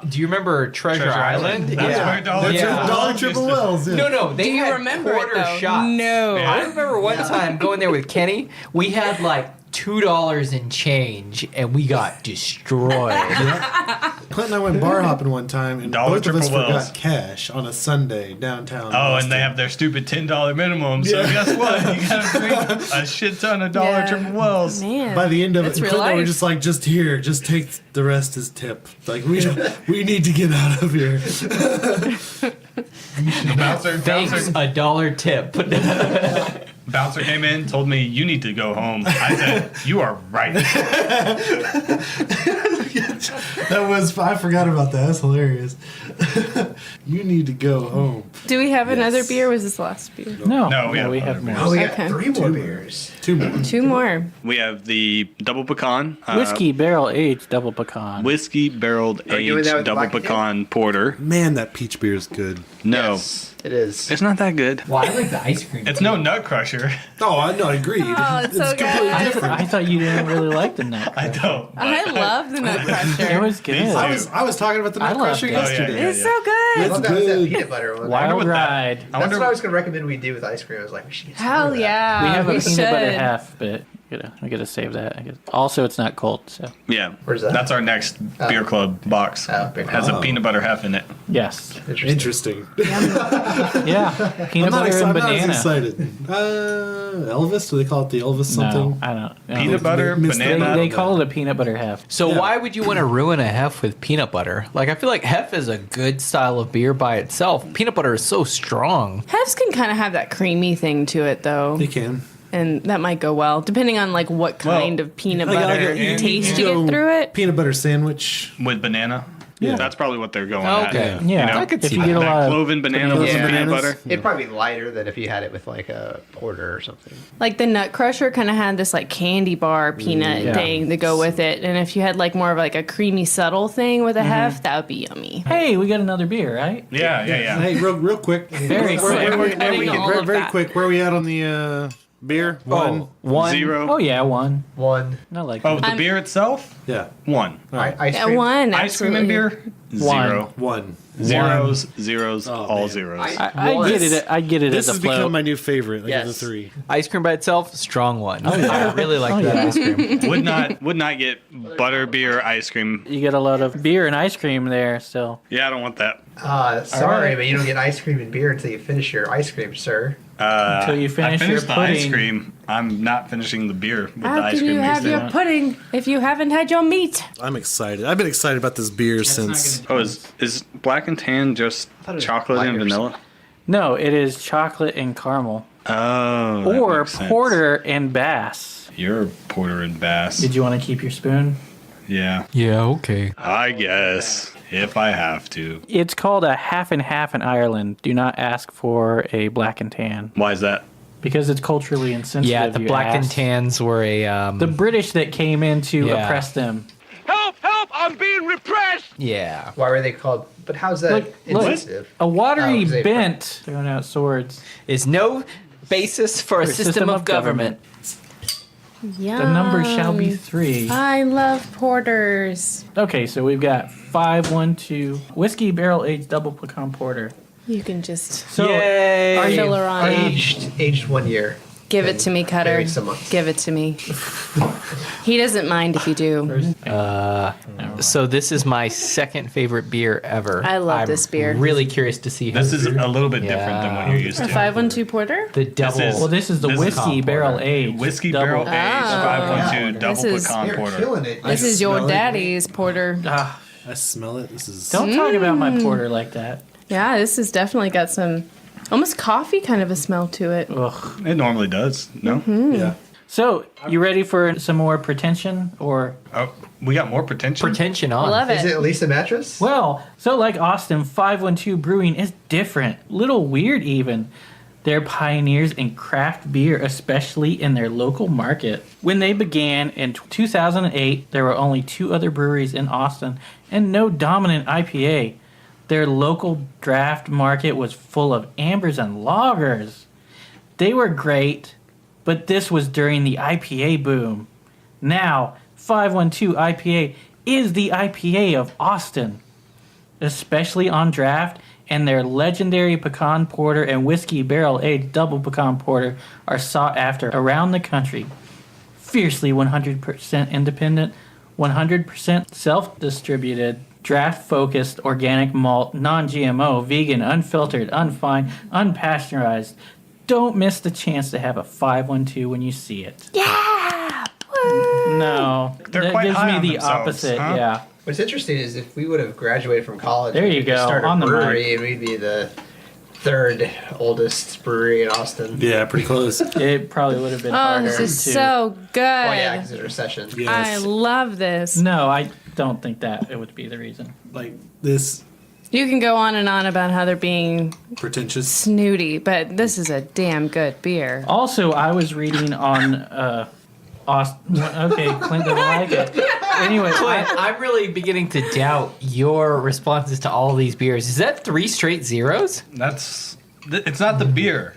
Do you remember Treasure Island? That's where $1 Yeah. triple wells $1 triple used to- wells, yeah. No, they Do you had remember it, quarter though? shots. No. Yeah. I remember one time going there with Kenny, we had like $2 in change, and we got destroyed. Clint and I went bar hopping one time, and $1 both of us triple wells. forgot cash on a Sunday downtown. Oh, Boston. and they have their stupid $10 minimum. So Yeah. guess what? You gotta drink a shit ton of $1 Yeah. triple wells. Man. By the end of That's it, real Clint and I were life. just like, just here, just take the rest as tip. Like, we need to get out of here. Bouncer, Thanks, $1 tip. bouncer came in, told me, you need to go home. I said, you are right. I forgot about that. That's hilarious. You need to go home. Do we have another Yes. beer? Or was this the last beer? No, No, we have we have other more. Oh, we got Okay. 3 more beers. 2 more. 2 more. We have the double pecan. Whiskey barrel aged double pecan. Whiskey barreled Are you doing aged that with double Black and pecan porter. Man, that peach beer is good. No, Yes, it is. it's not that good. Well, I like the ice cream. It's no nut crusher. Oh, I know, agreed. Oh, it's so completely good. different. I thought you didn't really like the nut. I don't. but- I love the Nut It Crusher. was good. These I was talking about the I Nut loved Crusher it. yesterday. Oh, yeah. It's so I good. love that was that good. peanut butter one. wonder Wild what that- ride. I That's wonder what I was going to recommend we do with ice cream. I was like, we should get some more Hell of that. yeah. We have a we peanut butter should. half, but we gotta save that. Also, it's not cold, so Yeah. Where's that? That's our next beer club box. Oh, beer Has a club. peanut butter half in it. yes, Interesting. yeah, peanut butter and I'm not as banana. excited. Elvis? Do they call it the Elvis something? No, I don't. No. Peanut butter, missed They, banana. they call it a peanut butter half. So Yeah. why would you want to ruin a hef with peanut butter? Like, I feel like hef is a good style of beer by itself. Peanut butter is so strong. Hefs can kind of have that creamy thing to it, though. They can. And that might go well, depending on like what kind of peanut Like, butter taste you go get through it. Peanut butter sandwich. With banana. Yeah. That's probably what they're going Okay. at. Yeah, You know, I could if see you get a that lot of cloven banana with Yeah. some peanut Bananas. butter. It'd probably be lighter than if you had it with like a porter or something. Like the Nut Crusher kind of had this like candy bar peanut Yeah. thing to go with it, and if you had like more of like a creamy subtle thing with a hef, that would be yummy. Hey, we got another beer, right? Yeah. Hey, real quick. Very quick. Very quick. Where are we at on the beer? One. Zero. Oh yeah, one. One. Not like Oh, that. the beer itself? Yeah. 1. Ice Yeah, cream. one. Ice cream and absolutely. beer? One. 0. 1. Zeros, zeros, all man. zeros. I get it. I get it This as has a float. become my new favorite of the Yes. 3. Ice cream by itself, strong one. I really like that ice cream. would not get butter beer ice cream. You get a lot of beer and ice cream there still. Yeah, I don't want that. Sorry, right. but you don't get ice cream and beer until you finish your ice cream, sir. Until you finish I your finished the ice pudding. cream. I'm not finishing the beer with the How ice can cream you mixed have in. your pudding if you haven't had your meat? I'm excited. I've been excited about this beer since. Oh, is black and tan just thought it was chocolate and lighter or vanilla? No, it is chocolate and caramel, Oh, that or makes sense. porter and bass. You're porter and bass. Did you want to keep your spoon? Yeah, Yeah, okay. I guess if I have to. It's called a half and half in Ireland. Do not ask for a black and tan Why is that? because it's culturally insensitive. Yeah, the you black and ass. tans were a The British that came in to Yeah. oppress them. Help! Help! I'm being repressed! yeah. Why were they called? But how's that Look, insensitive? a watery Oh, 'cause they- bent throwing out swords. Is no basis for a system of government. Yeah. The number shall be 3. I love porters. Okay, so we've got 512 whiskey barrel aged double pecan porter. You can just So Yay! are you, filler on it. Aged 1 year. Give it to me, Cutter. Maybe some months. Give it to me. He doesn't mind if you do. So this is my second favorite beer ever. I love I'm this beer. Really curious to see This who is a little bit different than what you're used A to. 512 porter? the double. is- well, this is the This is whiskey pecan barrel porter. aged. Whiskey double- barrel aged 512 This double is- pecan You're porter. killing it. This is your smell it. daddy's porter. Ah, I smell it. This is. don't talk about my porter like that. Yeah, this has definitely got some almost coffee kind of a smell to it. Ugh. It normally does. No. Yeah. So, you ready for some more pretension? Or Oh, we got more pretension? Pretension on. Love Is it. it at least a mattress? Well, so like Austin, 512 Brewing is different. Little weird even. They're pioneers in craft beer, especially in their local market. When they began in 2008, there were only 2 other breweries in Austin and no dominant IPA. Their local draft market was full of ambers and lagers. They were great, but this was during the IPA boom. Now, 512 IPA is the IPA of Austin, especially on draft, and their legendary pecan porter and whiskey barrel-aged double pecan porter are sought after around the country. Fiercely 100% independent, 100% self-distributed, draft-focused organic malt, non-GMO, vegan, unfiltered, unfined, unpasteurized. Don't miss the chance to have a 512 when you see it. Yeah! No, They're that quite gives high me on the themselves, opposite. huh? Yeah. What's interesting is if we would have graduated from college, There you we could go, start a on the brewery, and we'd be the 3rd oldest brewery in Austin. Yeah, pretty close. It probably would have been Oh, harder this is to. so good. Oh yeah, because of the recession. Yes. I love this. No, I don't think that it would be the reason. Like this You can go on and on about how they're being pretentious. snooty, but this is a damn good beer. Also, I was reading on Austin. Okay, Clint doesn't like it. Anyway, Clint, I'm really beginning to doubt your responses to all these beers. Is that 3 straight zeros? It's not the beer.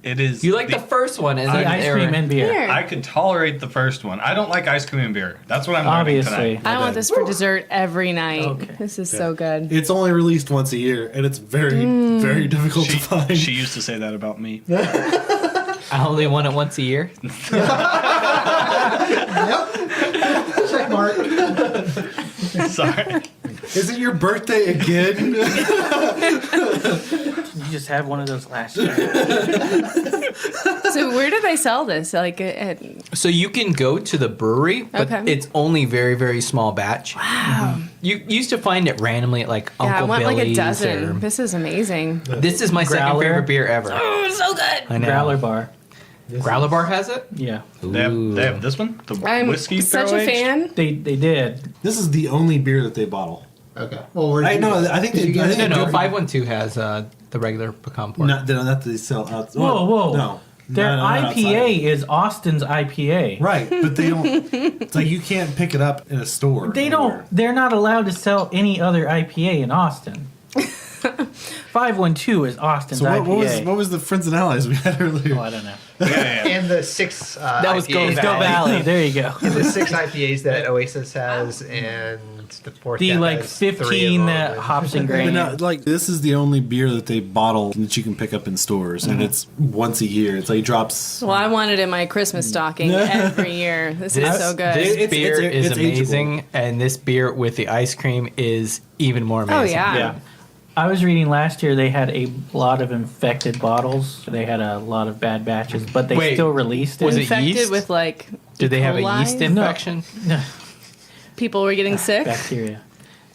It is. You like the first one, and the then ice cream and beer. Here. I could tolerate the first one. I don't like ice cream and beer. That's what I'm learning Obviously. tonight. I want this for dessert every night. Okay. This is so good. It's only released once a year, and it's very, very difficult to find. She used to say that about me. I only want it once a year. Check mark. Sorry. Is it your birthday again? You just had one of those last year. So where do they sell this? Like at So you can go to the brewery, but Okay. it's only very, very small batch. Wow. You used to find it randomly at like yeah, I Uncle want like a Billy's. dozen. Or, This is amazing. this is my second Growler. favorite beer ever. Oh, so good. I know. Growler bar. Growler Bar has it? Yeah, They have this one? The I'm whiskey such a barrel-aged? fan. they did. This is the only beer that they bottle. Okay. Well, where I know. I think they. I think No, they no. do- 512 has the regular pecan porter. Not that they sell out. Whoa, whoa. No. Their not IPA is Austin's IPA. Right, but they don't. It's like you can't pick it up in a store. They anywhere. don't. They're not allowed to sell any other IPA in Austin. 512 is Austin's So IPA. what was the Friends and Allies we had earlier? Oh, I don't know. And the 6 That was IPAs Govalle. There you go. The 6 IPAs that Oasis has, and the 4th The that like has 3 of 15 them. hops and But grain. no, like this is the only beer that they bottle that you can pick up in stores, and it's once a year. It's like drops. Well, I want it in my Christmas stocking every year. This is so good. This It's- beer it's is ageable. amazing, and this beer with the ice cream is even more amazing. Oh, yeah. Yeah. I was reading last year they had a lot of infected bottles. They had a lot of bad batches, but they Wait, still released it. was it Infected yeast? with like Did they have a coli? yeast infection? People were getting sick, Bacteria.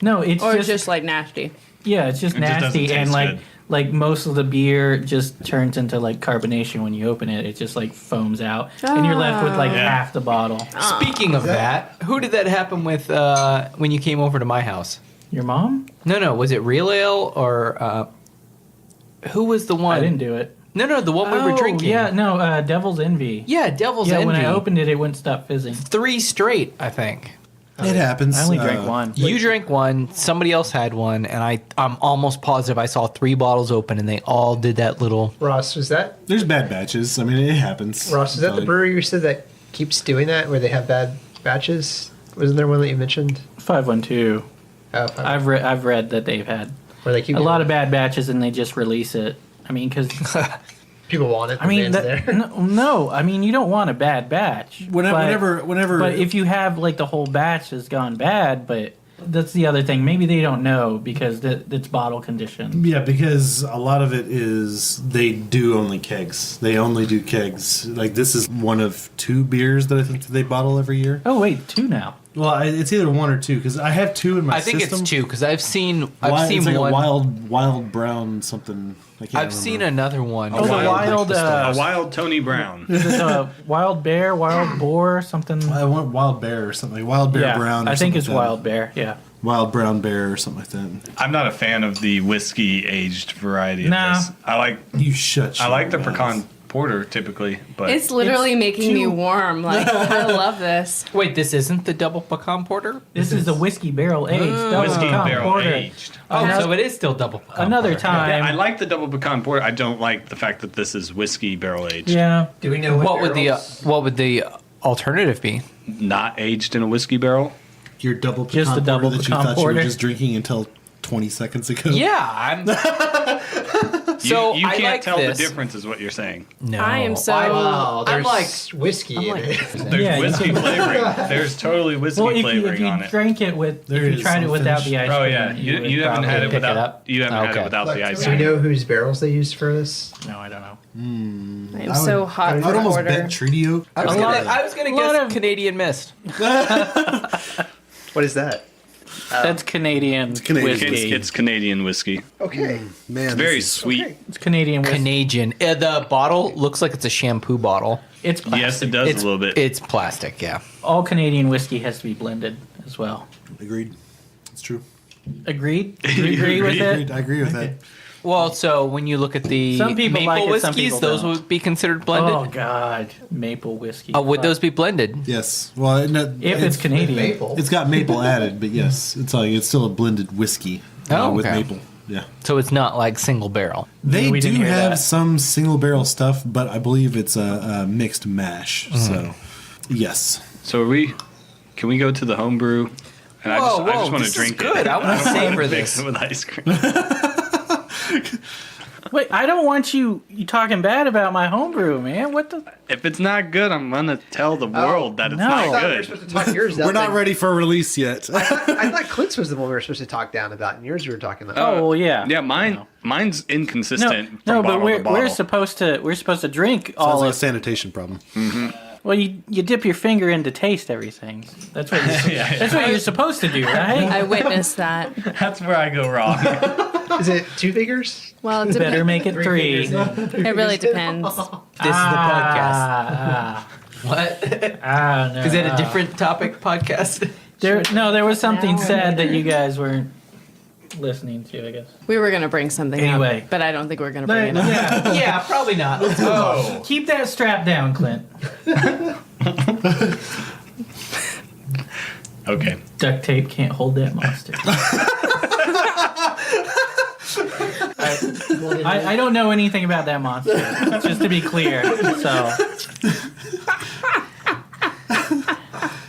No, it's or just like nasty. yeah, it's just It just doesn't nasty and taste like good. like most of the beer just turns into like carbonation when you open it. It just like foams out, and you're left with like Yeah. half the bottle. Speaking of that, who did that happen with when you came over to my house? Your mom? No. Was it real ale or who was the one? I didn't do it. No, the one we were drinking. Yeah, no, Devil's Envy. Yeah, Devil's Yeah, Envy. when I opened it, it wouldn't stop fizzing. 3 straight, I think. It happens. I only drank one. You drank one, somebody else had one, and I'm almost positive I saw 3 bottles open, and they all did that little. Ross, was that There's bad batches. I mean, it happens. Ross? Is that the Totally. brewery you said that keeps doing that, where they have bad batches? Wasn't there one that you mentioned? 512. Oh, fine. I've read that they've had Where they keep a lot of bad batches and they just release it. I mean, because people want it. I mean, the band's there. no, I mean you don't want a bad batch. Whenever. But if you have like the whole batch has gone bad, but that's the other thing. Maybe they don't know because it's bottle conditioned. Yeah, because a lot of it is they do only kegs. They only do kegs. Like this is one of 2 beers that I think they bottle every year. Oh wait, 2 now. Well, it's either one or two because I have two in my system. I think it's two because I've seen it's like one. a wild brown something. I've seen another one. Oh, a wild Tony Brown. Is it a wild bear, wild boar, something? I want wild bear or something. Like wild bear brown. Or I think it's like that. wild bear. Yeah. Wild brown bear or something like that. I'm not a fan of the whiskey aged variety of Nah. this. I like I like the pecan porter typically, but It's literally making me warm. Like, I love this. Wait, this isn't the double pecan porter? This is the whiskey barrel aged. double whiskey pecan barrel porter. aged. Oh, so it is still double pecan Another porter. time. I like the double pecan porter. I don't like the fact that this is whiskey barrel aged. Yeah. Do we know What would the alternative be? Not aged in a whiskey barrel. Your double pecan Just the double porter that you pecan thought you porter. were just drinking until 20 seconds ago. Yeah, I'm. So you I can't like tell this. the difference, is what you're saying. No, I am so. Wow, I'm there's like whiskey in it. There's Yeah, whiskey flavoring. There's totally whiskey Well, if flavoring you on it. drank it with, There if you is tried it some without finish. the ice cream, Oh yeah, would you haven't had it probably pick without. up. You haven't had Okay. it without the ice Do we cream. know whose barrels they used for this? No, I don't know. I'm so hot I for would almost porter. bet Treaty Oak. I was gonna guess Canadian Mist. What is that? That's Canadian, Canadian. whiskey. It's Canadian whiskey. Okay. Man, It's very sweet. It's Canadian whiskey. Canadian. The bottle looks like it's a shampoo bottle. It's plastic. Yes, it does It's a little bit. It's plastic. Yeah. All Canadian whiskey has to be blended as well. Agreed. It's true. Agreed? Do you agree with Agreed. it? I agree with that. Well, so when you look at the Some people maple like it, some whiskeys, people those don't. would be considered blended. Oh, God. Maple whiskey. Would those be blended? Yes. Well, no, If it's Canadian. Maple. it's got maple added, but yes, it's still a blended whiskey with okay. maple. Yeah. So it's not like single barrel. They We do didn't hear have that. some single barrel stuff, but I believe it's a mixed mash. So, yes. So can we go to the homebrew? And I just want to this is drink good. it. I want to savor Mix this. it with ice cream. Wait, I don't want you talking bad about my homebrew, man. What the? If it's not good, I'm gonna tell the world that it's no. not I thought we were good. supposed to talk yours down. We're not ready for release yet. I thought Clint's was the one we were supposed to talk down about, and yours we were talking about. Oh, well, yeah. Yeah, mine's inconsistent. from No, but bottle to bottle. we're supposed to drink Sounds all like a of. sanitation problem. Well, you dip your finger in to taste everything. That's what that's what you're supposed to do, right? I witnessed that. That's where I go wrong. Is it 2 fingers? Well, it Better depends. make it 3. It really depends. This is the podcast. What? No. Is it a different topic podcast? There was something sad that you guys weren't listening to, I guess. We were gonna bring something Anyway. up, but I don't think we're gonna bring it up. Yeah, probably not. Let's move on. Keep that strap down, Clint. Okay. Duct tape can't hold that monster. I don't know anything about that monster, just to be clear. So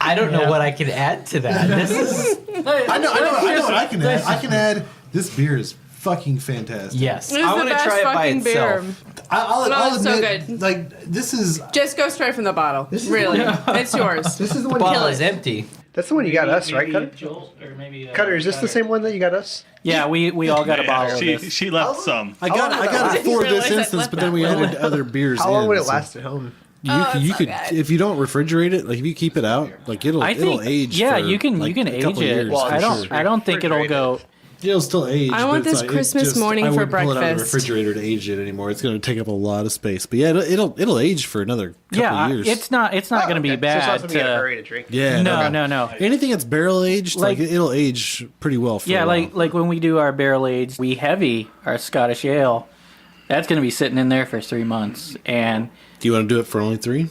I don't know what I can add to that. This is I know what I can add. I can add. This beer is fucking fantastic. yes. It was I the want to best try it by fucking beer. itself. I'll it's so admit, good. like this is Just go straight from the bottle. This is- Really, it's yours. This is the The one. bottle Kill is it. empty. That's the one you got us, right, Cutter? Or maybe, Cutter, is this the same one that you got us? Yeah, we all got a bottle of she this. she left some. I got it I for didn't this realize I instance, left but then that we one. added other beers. How long in, would it so last at home? You so could good. if you don't refrigerate it, like if you keep it out, like it'll age. Yeah, for, you can like, you can a age couple it. years, I for don't sure. I don't think it'll go. It'll still age. I but want it's this like, Christmas morning I for wouldn't pull it out of the breakfast. refrigerator to age it anymore. It's going to take up a lot of space. But yeah, it'll age for another couple years. It's not going to be So it's not bad. something you gotta hurry to drink. Yeah, No. Anything that's barrel aged, like it'll age pretty well. For Yeah, a while. like when we do our barrel aged, we heavy our Scottish ale. That's going to be sitting in there for 3 months, and Do you want to do it for only 3?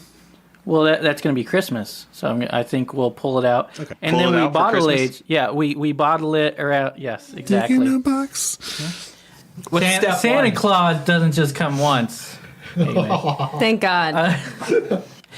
well, that's going to be Christmas. So I think we'll pull it out, and Pull then it we out for bottle Christmas? age. Yeah, we bottle it around. Yes, exactly. In a box. What's step Santa one? Claus doesn't just come once. Anyway. Thank God.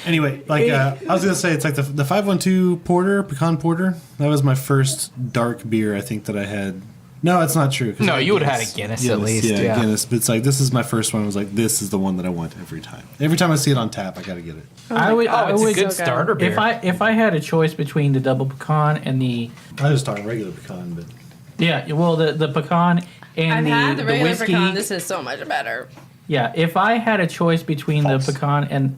Anyway, like I was gonna say, it's like the 512 porter, pecan porter. That was my first dark beer I think that I had. No, it's not true. 'cause No, I you would've had Guinness. a Guinness at least, Yeah, yeah. Guinness. But it's like this is my first one. I was like, this is the one that I want every time. Every time I see it on tap, I gotta get it. I would. I it's a would good so good. starter beer. if I had a choice between the double pecan and the I was talking regular pecan, but the pecan I've and had the the regular whiskey. pecan. This is so much better. Yeah, if I had a choice between the pecan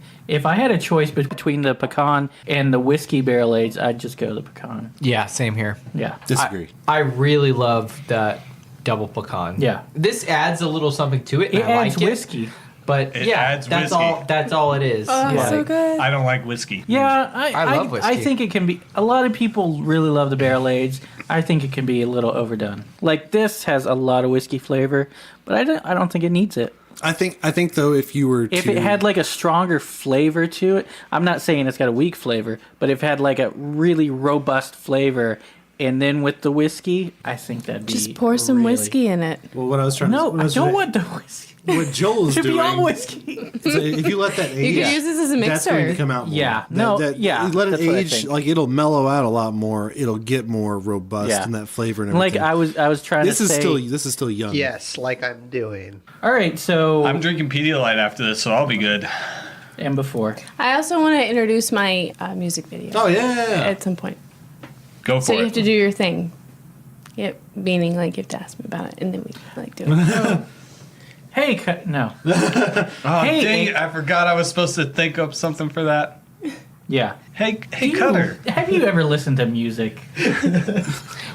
and the whiskey barrel aged, I'd just go the pecan. Yeah, same here. Yeah. Disagree. I really love that double pecan. Yeah. This adds a little something to it. And It I adds like whiskey. But It yeah, adds that's whiskey. all. That's all it is. Oh, Yeah. so good. I don't like whiskey. Yeah, I love whiskey. I think it can be. A lot of people really love the barrel aged. I think it can be a little overdone. Like this has a lot of whiskey flavor, but I don't think it needs it. I think though, if it had like a stronger flavor to it, I'm not saying it's got a weak flavor, but if it had like a really robust flavor, and then with the whiskey, I think that'd be Just pour some really- whiskey in it. well, what I was trying No, to I don't want the whiskey. what Joel is It should doing. be all whiskey. So if you let that age, You could use this as a that's going mixer. to come out more. Yeah, no, yeah, You let it that's what I age, think. like it'll mellow out a lot more. It'll get more robust Yeah. in that flavor and Like everything. I was trying this to is say. still young. Yes, like I'm doing. All right, so I'm drinking Pedialyte after this, so I'll be good. and before. I also want to introduce my music video Oh yeah. at some point. Go So for you have it. to do your thing. Yep, meaning like you have to ask me about it, and then we like do it. Hey, no. Oh, Hey, dang hey. it. I forgot I was supposed to think up something for that. Yeah. Hey, You- Cutter. Have you ever listened to music?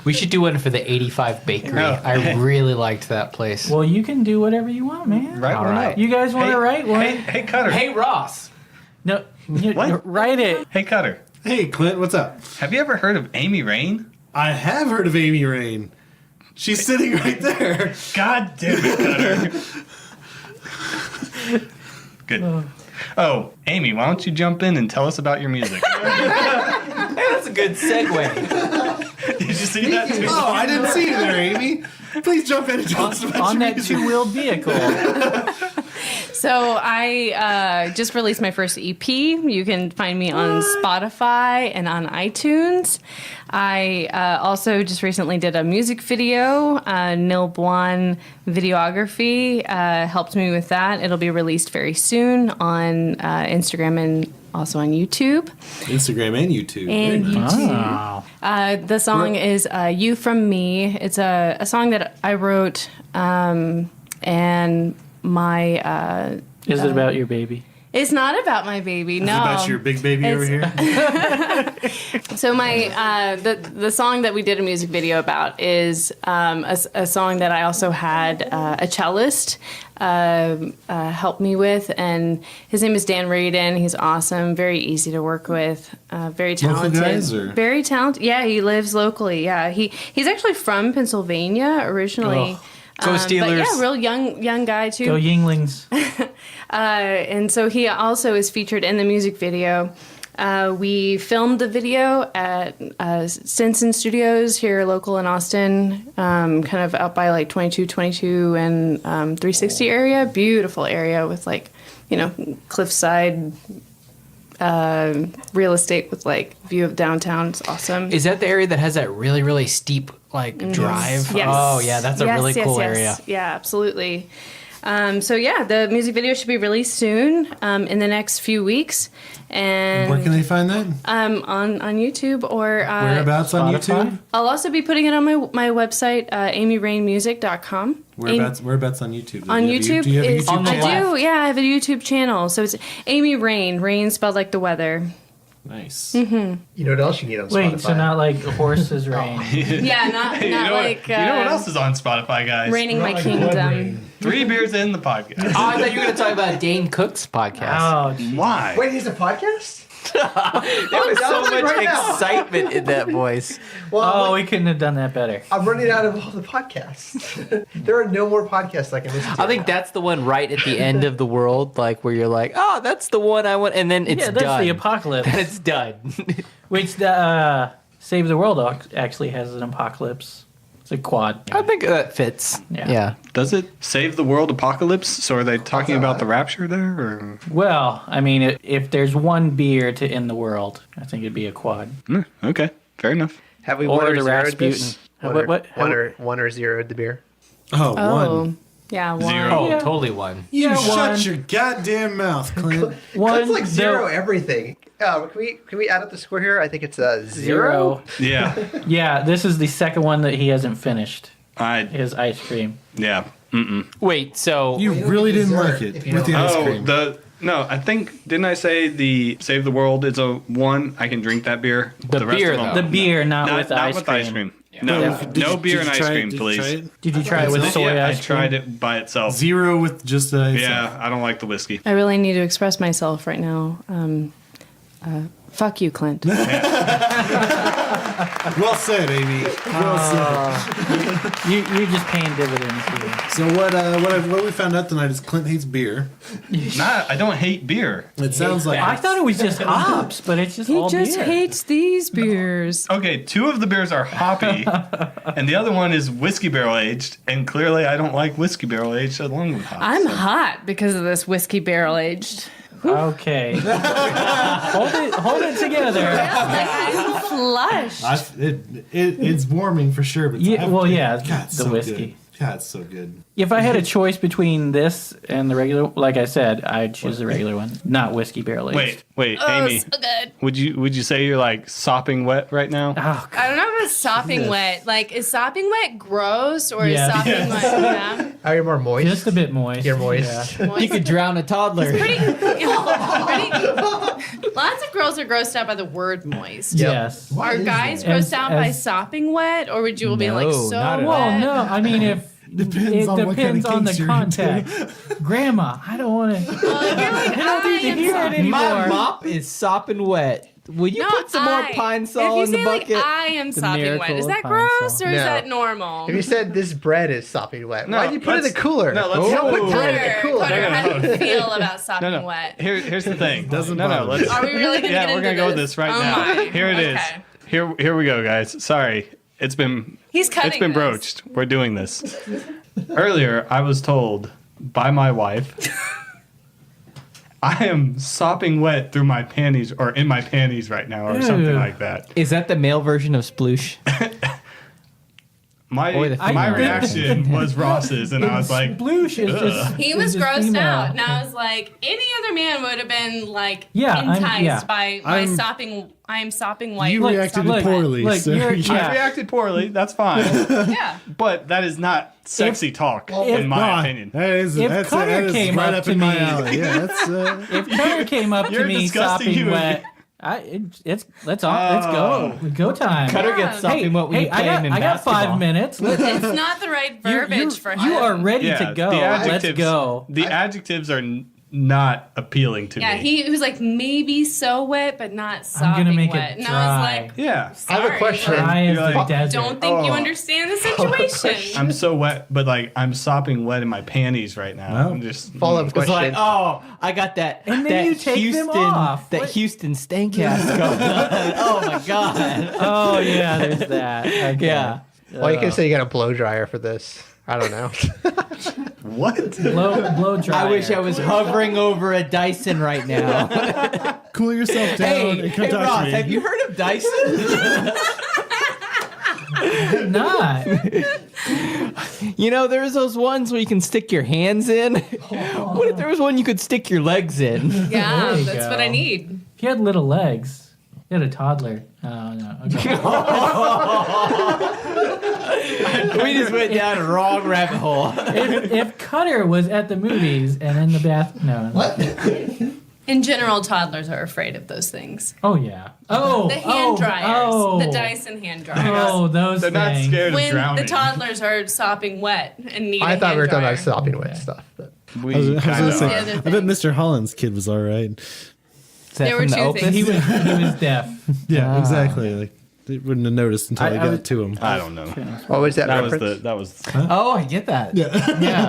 We should do one for the 85 Bakery. Oh. I really liked that place. Well, you can do whatever you want, man. Write All one right. up. You guys want to write one? Hey, Cutter. Hey, Ross. No, What? write it. Hey, Cutter. Hey Clint, what's up? Have you ever heard of Amy Rain? I have heard of Amy Rain. She's sitting right there. God damn it, Cutter. Good. Oh, Amy, why don't you jump in and tell us about your music? That's a good segue. Did you see that too? Oh, I didn't see you there, Amy. Please jump in and tell us about On your that music. two-wheeled vehicle. So I just released my first EP. You can find me on Spotify and on iTunes. I also just recently did a music video. Nil Buon Videography helped me with that. It'll be released very soon on Instagram and also on YouTube. Instagram and YouTube. And Very nice. Wow. The song is You From Me. It's a song that I wrote, and my... Is it about your baby? It's not about my baby, no. About your big baby over here. So my the song that we did a music video about is a song that I also had a cellist help me with, and his name is Dan Radin. He's awesome, very easy to work with, very talented. Local guys, or? Very talented. Yeah, he lives locally. Yeah, he's actually from Pennsylvania originally. Oh. Go But Steelers. yeah, real young guy too. Go Yeunglings. And so he also is featured in the music video. We filmed the video at Stinson Studios here local in Austin, kind of out by like 22 and 360 area. Beautiful area with like, cliffside real estate with like view of downtown. It's awesome. Is that the area that has that really, really steep drive? Yes. Oh, yeah, that's a really cool area. Yeah, absolutely. So yeah, the music video should be released soon, in the next few weeks, and Where can they find that? on YouTube or Whereabouts on Spotify? YouTube? I'll also be putting it on my website, amyrainmusic.com. Whereabouts on YouTube? On YouTube Do you have a is YouTube On the I channel? do, yeah, I have a YouTube channel. So it's Amy Rain, rain spelled like the weather. Nice. You know what else you need on Spotify? Wait, so not like horses rain. Yeah, not You know what- like you know what else is on Spotify, guys? raining my like blood kingdom. rain. 3 beers in the podcast. Oh, I thought you were going to talk about Dane Cook's podcast. Oh, geez. Why? Wait, he's a podcast? There was so much right now. excitement in that voice. Well, Oh, we couldn't have done that better. I'm running out of all the podcasts. There are no more podcasts I can listen to. I think that's the one right at the end of the world, like where you're like, oh, that's the one I want, and then it's Yeah, that's done. the apocalypse. And it's done. Which the Save the World actually has an apocalypse. It's a quad. I think that fits. Yeah. Yeah. Does it save the world apocalypse? So are they talking about the rapture there? Or? Well, I mean, if there's one beer to end the world, I think it'd be a quad. Okay, fair enough. Have we Or won or the zeroed Rasputin. this? What? One or zeroed the beer? Oh, Oh, one. yeah, one. Zero. Oh, Yeah. totally one. You Yeah, shut one. your goddamn mouth, Clint. One, That's like zero the- everything. Can we add up the score here? I think it's zero. Zero. Yeah. Yeah, this is the second one that he hasn't finished. is ice cream. Yeah. Wait, so You really didn't like it with the ice cream. No, I think, didn't I say the Save the World is a 1? I can drink that beer. The rest beer, of them, though. The beer, not with ice with cream. ice cream. No, no beer and ice cream, please. Did you try it with soy I ice cream? tried it by itself. 0 with just the ice. Yeah, I don't like the whiskey. I really need to express myself right now. Fuck you, Clint. Well said, Amy. Well said. You're just paying dividends here. So what we found out tonight is Clint hates beer. I don't hate beer. It sounds like I thought it was just hops, but it's just all He just beer. hates these beers. Okay, 2 of the beers are hoppy, and the other one is whiskey barrel aged, and clearly I don't like whiskey barrel aged along with hops. I'm so. hot because of this whiskey barrel aged. Okay. hold it together. I'm flushed. it's warming for sure. But Yeah, well, yeah, God, it's the so whiskey. Good. God, it's so good. If I had a choice between this and the regular, like I said, I'd choose the regular one, not whiskey barrel aged. Wait, Oh, Amy. so good. Would you say you're like sopping wet right now? Oh, I don't know if it's sopping wet. Like, is sopping wet gross or Yeah. is sopping wet? Yeah. Are you more moist? just a bit moist. You're moist. Yeah. you could drown a toddler. Pretty, lots of girls are grossed out by the word moist. Yes. Are guys As- grossed out by as- sopping wet, or would you be like No, so not at all. Well, wet? no, I mean if Depends it on what kind depends of on kinks the you're into. context. Grandma, I don't want to. Well, if you're like, I don't need to hear it anymore. My mop is sopping wet. Will you put some more pine sol in the bucket? If you say like I am sopping wet, miracle is of that pine gross sol. or is No. that normal? If you said this bread is sopping wet, No, why'd you put it in the let's- cooler? no, let's- You don't put Whoa. bread in the Carter, cooler. Carter, how do you feel about sopping wet? Here's the thing. Doesn't no, bother me. let's. Are we really gonna Yeah, get we're into gonna go with this? this right Oh now. my. Here it is. Okay. Here we go, guys. Sorry, it's been He's cutting it's been this. broached. We're doing this. Earlier, I was told by my wife, I am sopping wet through my panties or in my panties right now, or something Ew. like that. Is that the male version of sploosh? My Or the my female reaction was Ross's, and I was like, Sploosh is just. He is was just grossed female. out, and I was like, any other man would have been like Yeah, enticed by I'm- sopping. I am sopping white. You Look, reacted look, poorly, look, so you're- I yeah. reacted poorly. That's fine, Yeah. but that is not sexy talk, in my No, opinion. That is, If that's Connor that is came right up up to in my me- alley. Yeah, that's. If Carter came up to You're me disgusting sopping human wet, let's go. Go time. Cutter gets sopping wet when you play him in I got basketball. 5 minutes. It's not the right verbiage for him. You are ready Yeah, to go. the Let's adjectives- go. The adjectives are not appealing to Yeah, me. he was like maybe so wet, but not sopping gonna make it wet. And I dry. was like, Yeah. I have a sorry, question. but Dry as You're the like, desert. don't think you understand the situation. I'm so wet, but like I'm sopping wet in my panties right now. Well, I'm just Follow-up It's question. like, oh, I got that. And then that you take Houston, them off. That What? Houston Stankass going on. Oh my god. Oh yeah, there's that. Okay. Yeah. Well, you can say you got a blow dryer for this. I don't know. what? Blow dry. I wish I was hovering over a Dyson right now. Cool yourself down hey, and come hey talk Ross, to me. have you heard of Dyson? not. You know, there's those ones where you can stick your hands in. What if there was one you could stick your legs in? Yeah, There you that's go. what I need. If you had little legs, you had a toddler. Oh no. Okay. We just went down a wrong rabbit hole. if Cutter was at the movies and in the bath, no. What? In general, toddlers are afraid of those things. Oh yeah. Oh. The hand dryers, Oh. the Dyson hand dryers. Oh, those They're not things. scared of When drowning. the toddlers are sopping wet and need I a thought hand we were talking dryer. about sopping wet stuff. But. We I was kind gonna of say, the are. other I bet thing. Mr. Holland's kid was all right. Is that There were from the two Opus? things. He was deaf. Yeah, exactly. Like they wouldn't have noticed until I I got was- to him. I don't know. What was that, That was reference? the that was. Oh, I get that. Yeah.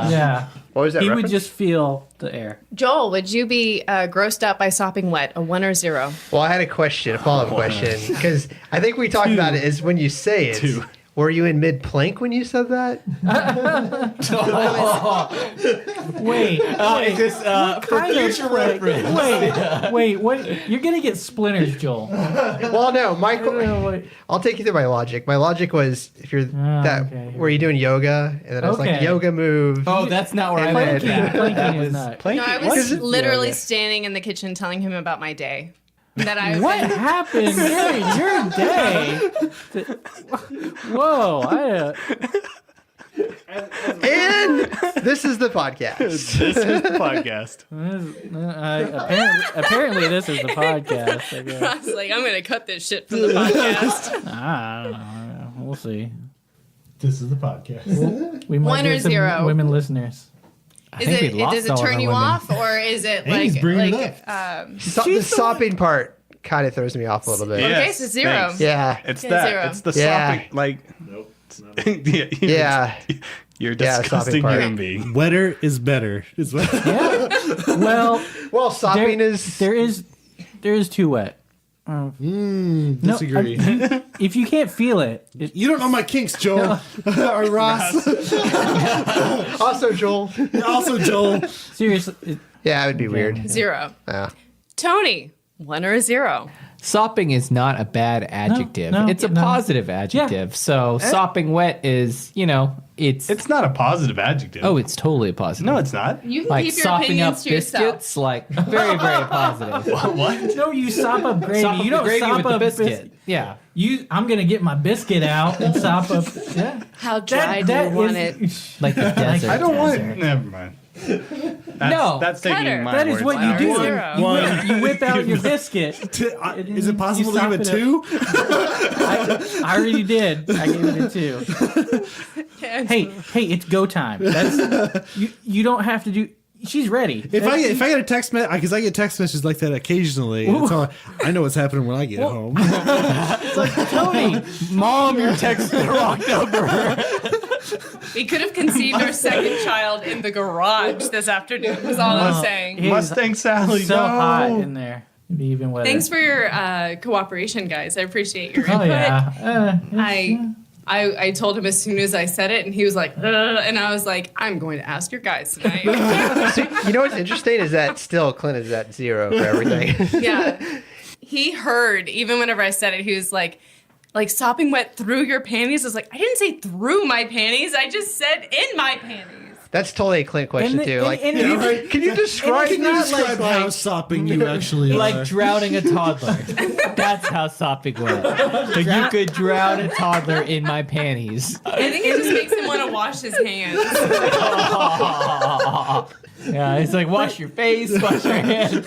Yeah. What was that He reference? would just feel the air. Joel, would you be grossed out by sopping wet? A 1 or 0? Well, I had a question, a follow-up question, because I think we talked about it is when you say it. Two. Were you in mid-plank when you said that? Wait. It's just for kind of future like- reference. Wait. What? You're gonna get splinters, Joel. Well, no, I don't know what. I'll take you through my logic. My logic was if you're okay. were you doing yoga, and then I was like Okay. yoga move. Oh, that's not where I And went with then- that. Planking is not. No, I was literally standing in the kitchen telling him about my day. That I What happened during your day? Whoa! And this is the podcast. This is the podcast. Apparently, this is the podcast. I guess. Ross like, I'm going to cut this shit from the podcast. I don't know. We'll see. This is the podcast. We might 1 or get some 0? Women listeners. Does it turn you off, or is it He's like bringing it up. The sopping part kind of throws me off a little bit. Okay, so 0. thanks. Yeah. It's Yeah, that. 0. It's the Yeah. sopping. Like, Nope. It's not. Yeah. You're a Yeah, disgusting sopping part. human being. Wetter is better. Is what. Well, Well, sopping is. there is too wet. Disagree. If you can't feel it, You don't know my kinks, Joel. Or Ross. Also, Joel. Also, Joel. seriously, Yeah, it would be weird. 0? Yeah. Tony, 1 or 0? Sopping is not a bad adjective. no, It's a no. positive adjective. So sopping wet is, it's not a positive adjective. oh, it's totally a positive. No, it's not. You can like keep your sopping up opinions to yourself. biscuits, like very, very positive. What? no, you sop up gravy. Sop up you the don't gravy sop with the up biscuit. Yeah. I'm gonna get my biscuit out and sop up. Yeah. How dry do you want it? Like the desert. I don't want it. Never mind. That's taking Cutter. my That is words what out. you do. Zero. You whip out your biscuit. Is it possible to You give it sop it 2? I already did. I gave it a 2. Hey, it's go time. That's you don't have to do. She's ready. If I get a text message, because I get text messages like that occasionally, and it's all, I know what's happening when I get home. Tony, Mom, your text is the wrong number. We could have conceived our second child in the garage this afternoon, is all I'm saying. Mustang Sally. so no. hot in there. It'd be even wetter. Thanks for your cooperation, guys. I appreciate your input. Oh yeah. I told him as soon as I said it, and he was like, and I was like, I'm going to ask your guys tonight. So, you know what's interesting is that still Clint is at 0 for everything. Yeah. He heard, even whenever I said it, he was like sopping wet through your panties. I was like, I didn't say through my panties. I just said in my panties. That's totally a Clint question, And- too. and- Like, and- can you- and- can you describe Can you that? describe how sopping you actually are? Like drowning a toddler. That's how sopping went. Like you could drown a toddler in my panties. I think it just makes him want to wash his hands. Yeah, it's like wash your face, wash your hands.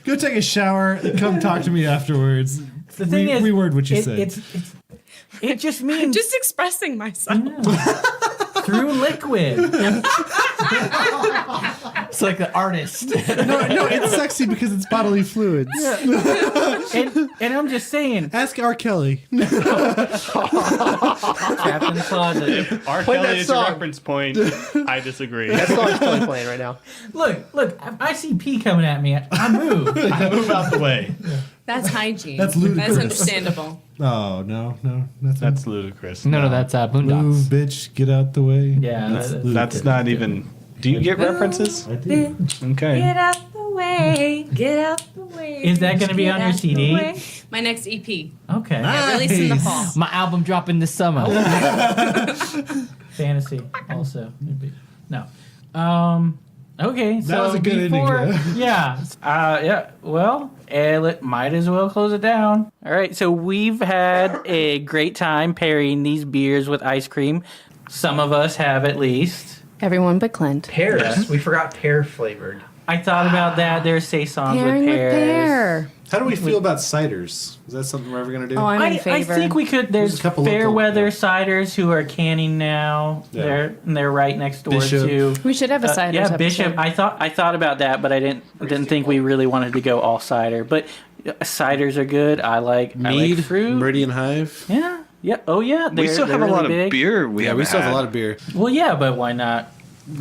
Go take a shower and come talk to me afterwards. The thing is, reword what you said. It just means Just expressing myself. through liquid. It's like the artist. no, it's sexy because it's bodily fluids. And I'm just saying, Ask R. Kelly. trapped in the closet. R. Play that Kelly is a song. reference point. I disagree. That song's totally playing right now. Look, if I see pee coming at me, I move. I move out the way. That's hygiene. That's ludicrous. That's understandable. Oh, no. That's ludicrous. No, that's Boondocks. Move, bitch, get out the way. Yeah, That's not even. Do you get references? I do. Okay. Get out the way. Get out the way. Is that gonna be on your CD? My next EP. Okay. Yeah, released in the Nice. fall. My album dropping this summer. Fantasy also. Maybe. No. Okay, so was a good ending, before, though. yeah. Well, might as well close it down. All right, so we've had a great time pairing these beers with ice cream. Some of us have at least. Everyone but Clint. Pears. Yeah. We forgot pear flavored. I thought about that. There's saisons Pairing with with pears. pear. How do we feel about ciders? Is that something we're ever going to do? Oh, I'm in I favor. think we could. There's a couple fair local, weather yeah. ciders who are canning now. Yeah. They're right next door Bishop. to. We should have a ciders Yeah, episode. Bishop. I thought about that, but I didn't think we really wanted to go all cider. But ciders are good. I like Mead, fruit. Meridian Hive. Yeah. Oh yeah. We still have a lot of beer. We still have a lot of beer. Well, yeah, but why not?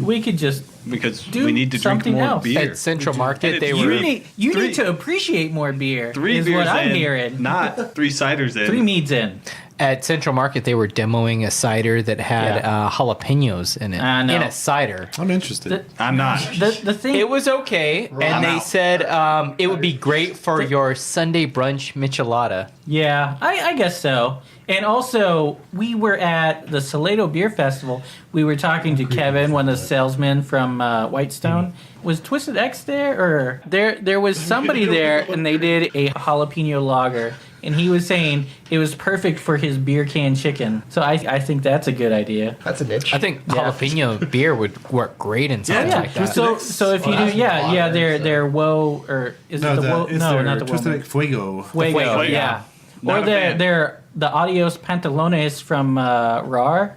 We could just because do we need to drink something more else. beer. At Central Market, And they it's were. you need to appreciate more beer. 3 is beers what I'm in, hearing. not 3 ciders in. 3 meads in. At Central Market, they were demoing a cider that had jalapenos in it. I know. In a cider. I'm interested. I'm not. The thing. It was okay, and I'm they out. said it would be great for your Sunday brunch michelada. Yeah, I guess so. And also, we were at the Salado Beer Festival. We were talking to Kevin, one of the salesmen from Whitestone. Was Twisted X there? Or there was somebody there, and they did a jalapeno lager. and he was saying it was perfect for his beer can chicken. So I think that's a good idea. That's a niche. I think jalapeno beer would work great in something like that. So if you do, they're woe, or is it the woe? No, not the Twisted woe. Egg Fuego. Fuego, yeah. Or they're the Adios Pantalones from RAR.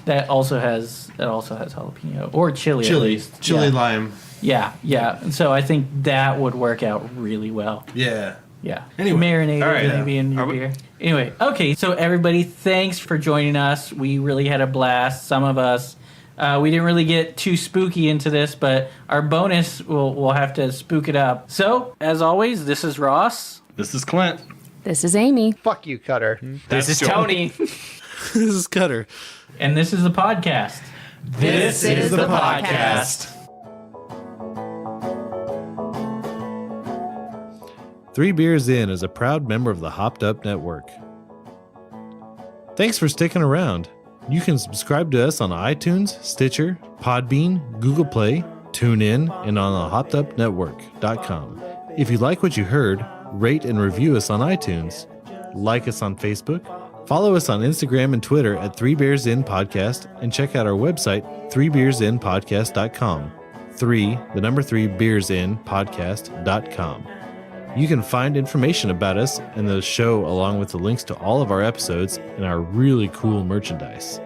That also has jalapeno or chili. At least. Chili lime. Yeah. And so I think that would work out really well. Yeah. Yeah. Anyway. Marinated maybe in your beer. Anyway, okay. So everybody, thanks for joining us. We really had a blast. Some of us. We didn't really get too spooky into this, but our bonus we'll have to spook it up. So, as always, this is Ross. This is Clint. This is Amy. Fuck you, Cutter. This is Tony. This is Cutter. And this is the podcast. This is the podcast. 3 Beers In is a proud member of the Hopped Up Network. Thanks for sticking around. You can subscribe to us on iTunes, Stitcher, Podbean, Google Play, TuneIn, and on the hoppedupnetwork.com. If you like what you heard, rate and review us on iTunes. Like us on Facebook. Follow us on Instagram and Twitter at 3 Beers In Podcast, and check out our website, 3beersinpodcast.com. 3 beersinpodcast.com. You can find information about us and the show along with the links to all of our episodes and our really cool merchandise.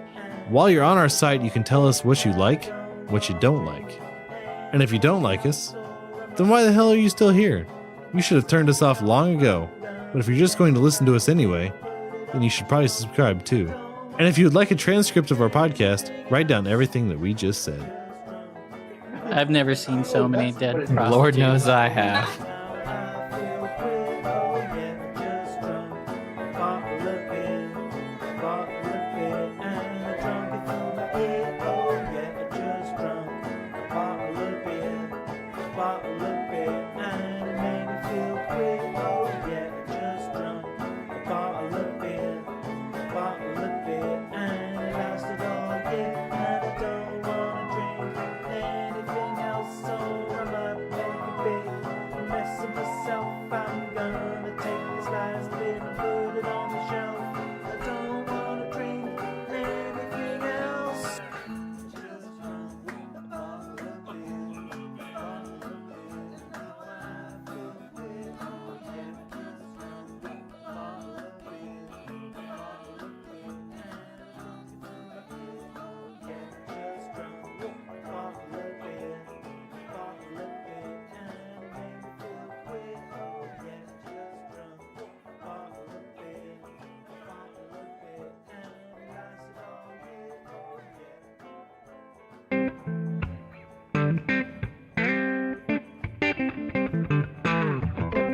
While you're on our site, you can tell us what you like, what you don't like. And if you don't like us, then why the hell are you still here? You should have turned us off long ago. But if you're just going to listen to us anyway, then you should probably subscribe too. And if you would like a transcript of our podcast, write down everything that we just said. I've never seen so many dead prostitutes. Lord knows I have.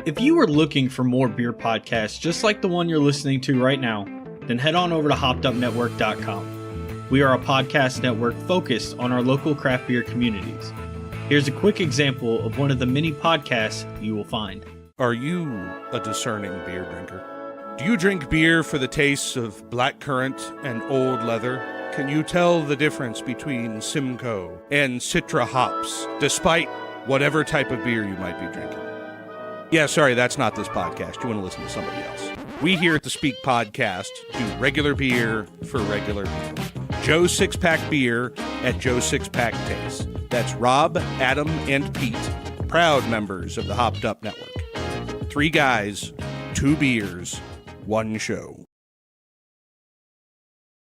If you are looking for more beer podcasts just like the one you're listening to right now, then head on over to hoppedupnetwork.com. We are a podcast network focused on our local craft beer communities. Here's a quick example of one of the many podcasts you will find. Are you a discerning beer drinker? Do you drink beer for the tastes of blackcurrant and old leather? Can you tell the difference between Simcoe and Citra hops, despite whatever type of beer you might be drinking? Yeah, sorry, that's not this podcast. You want to listen to somebody else. We here at the Speak Podcast do regular beer for regular people. Joe's Six-Pack Beer at Joe's Six-Pack Taste. That's Rob, Adam, and Pete, proud members of the Hopped Up Network. 3 guys, 2 beers, 1 show.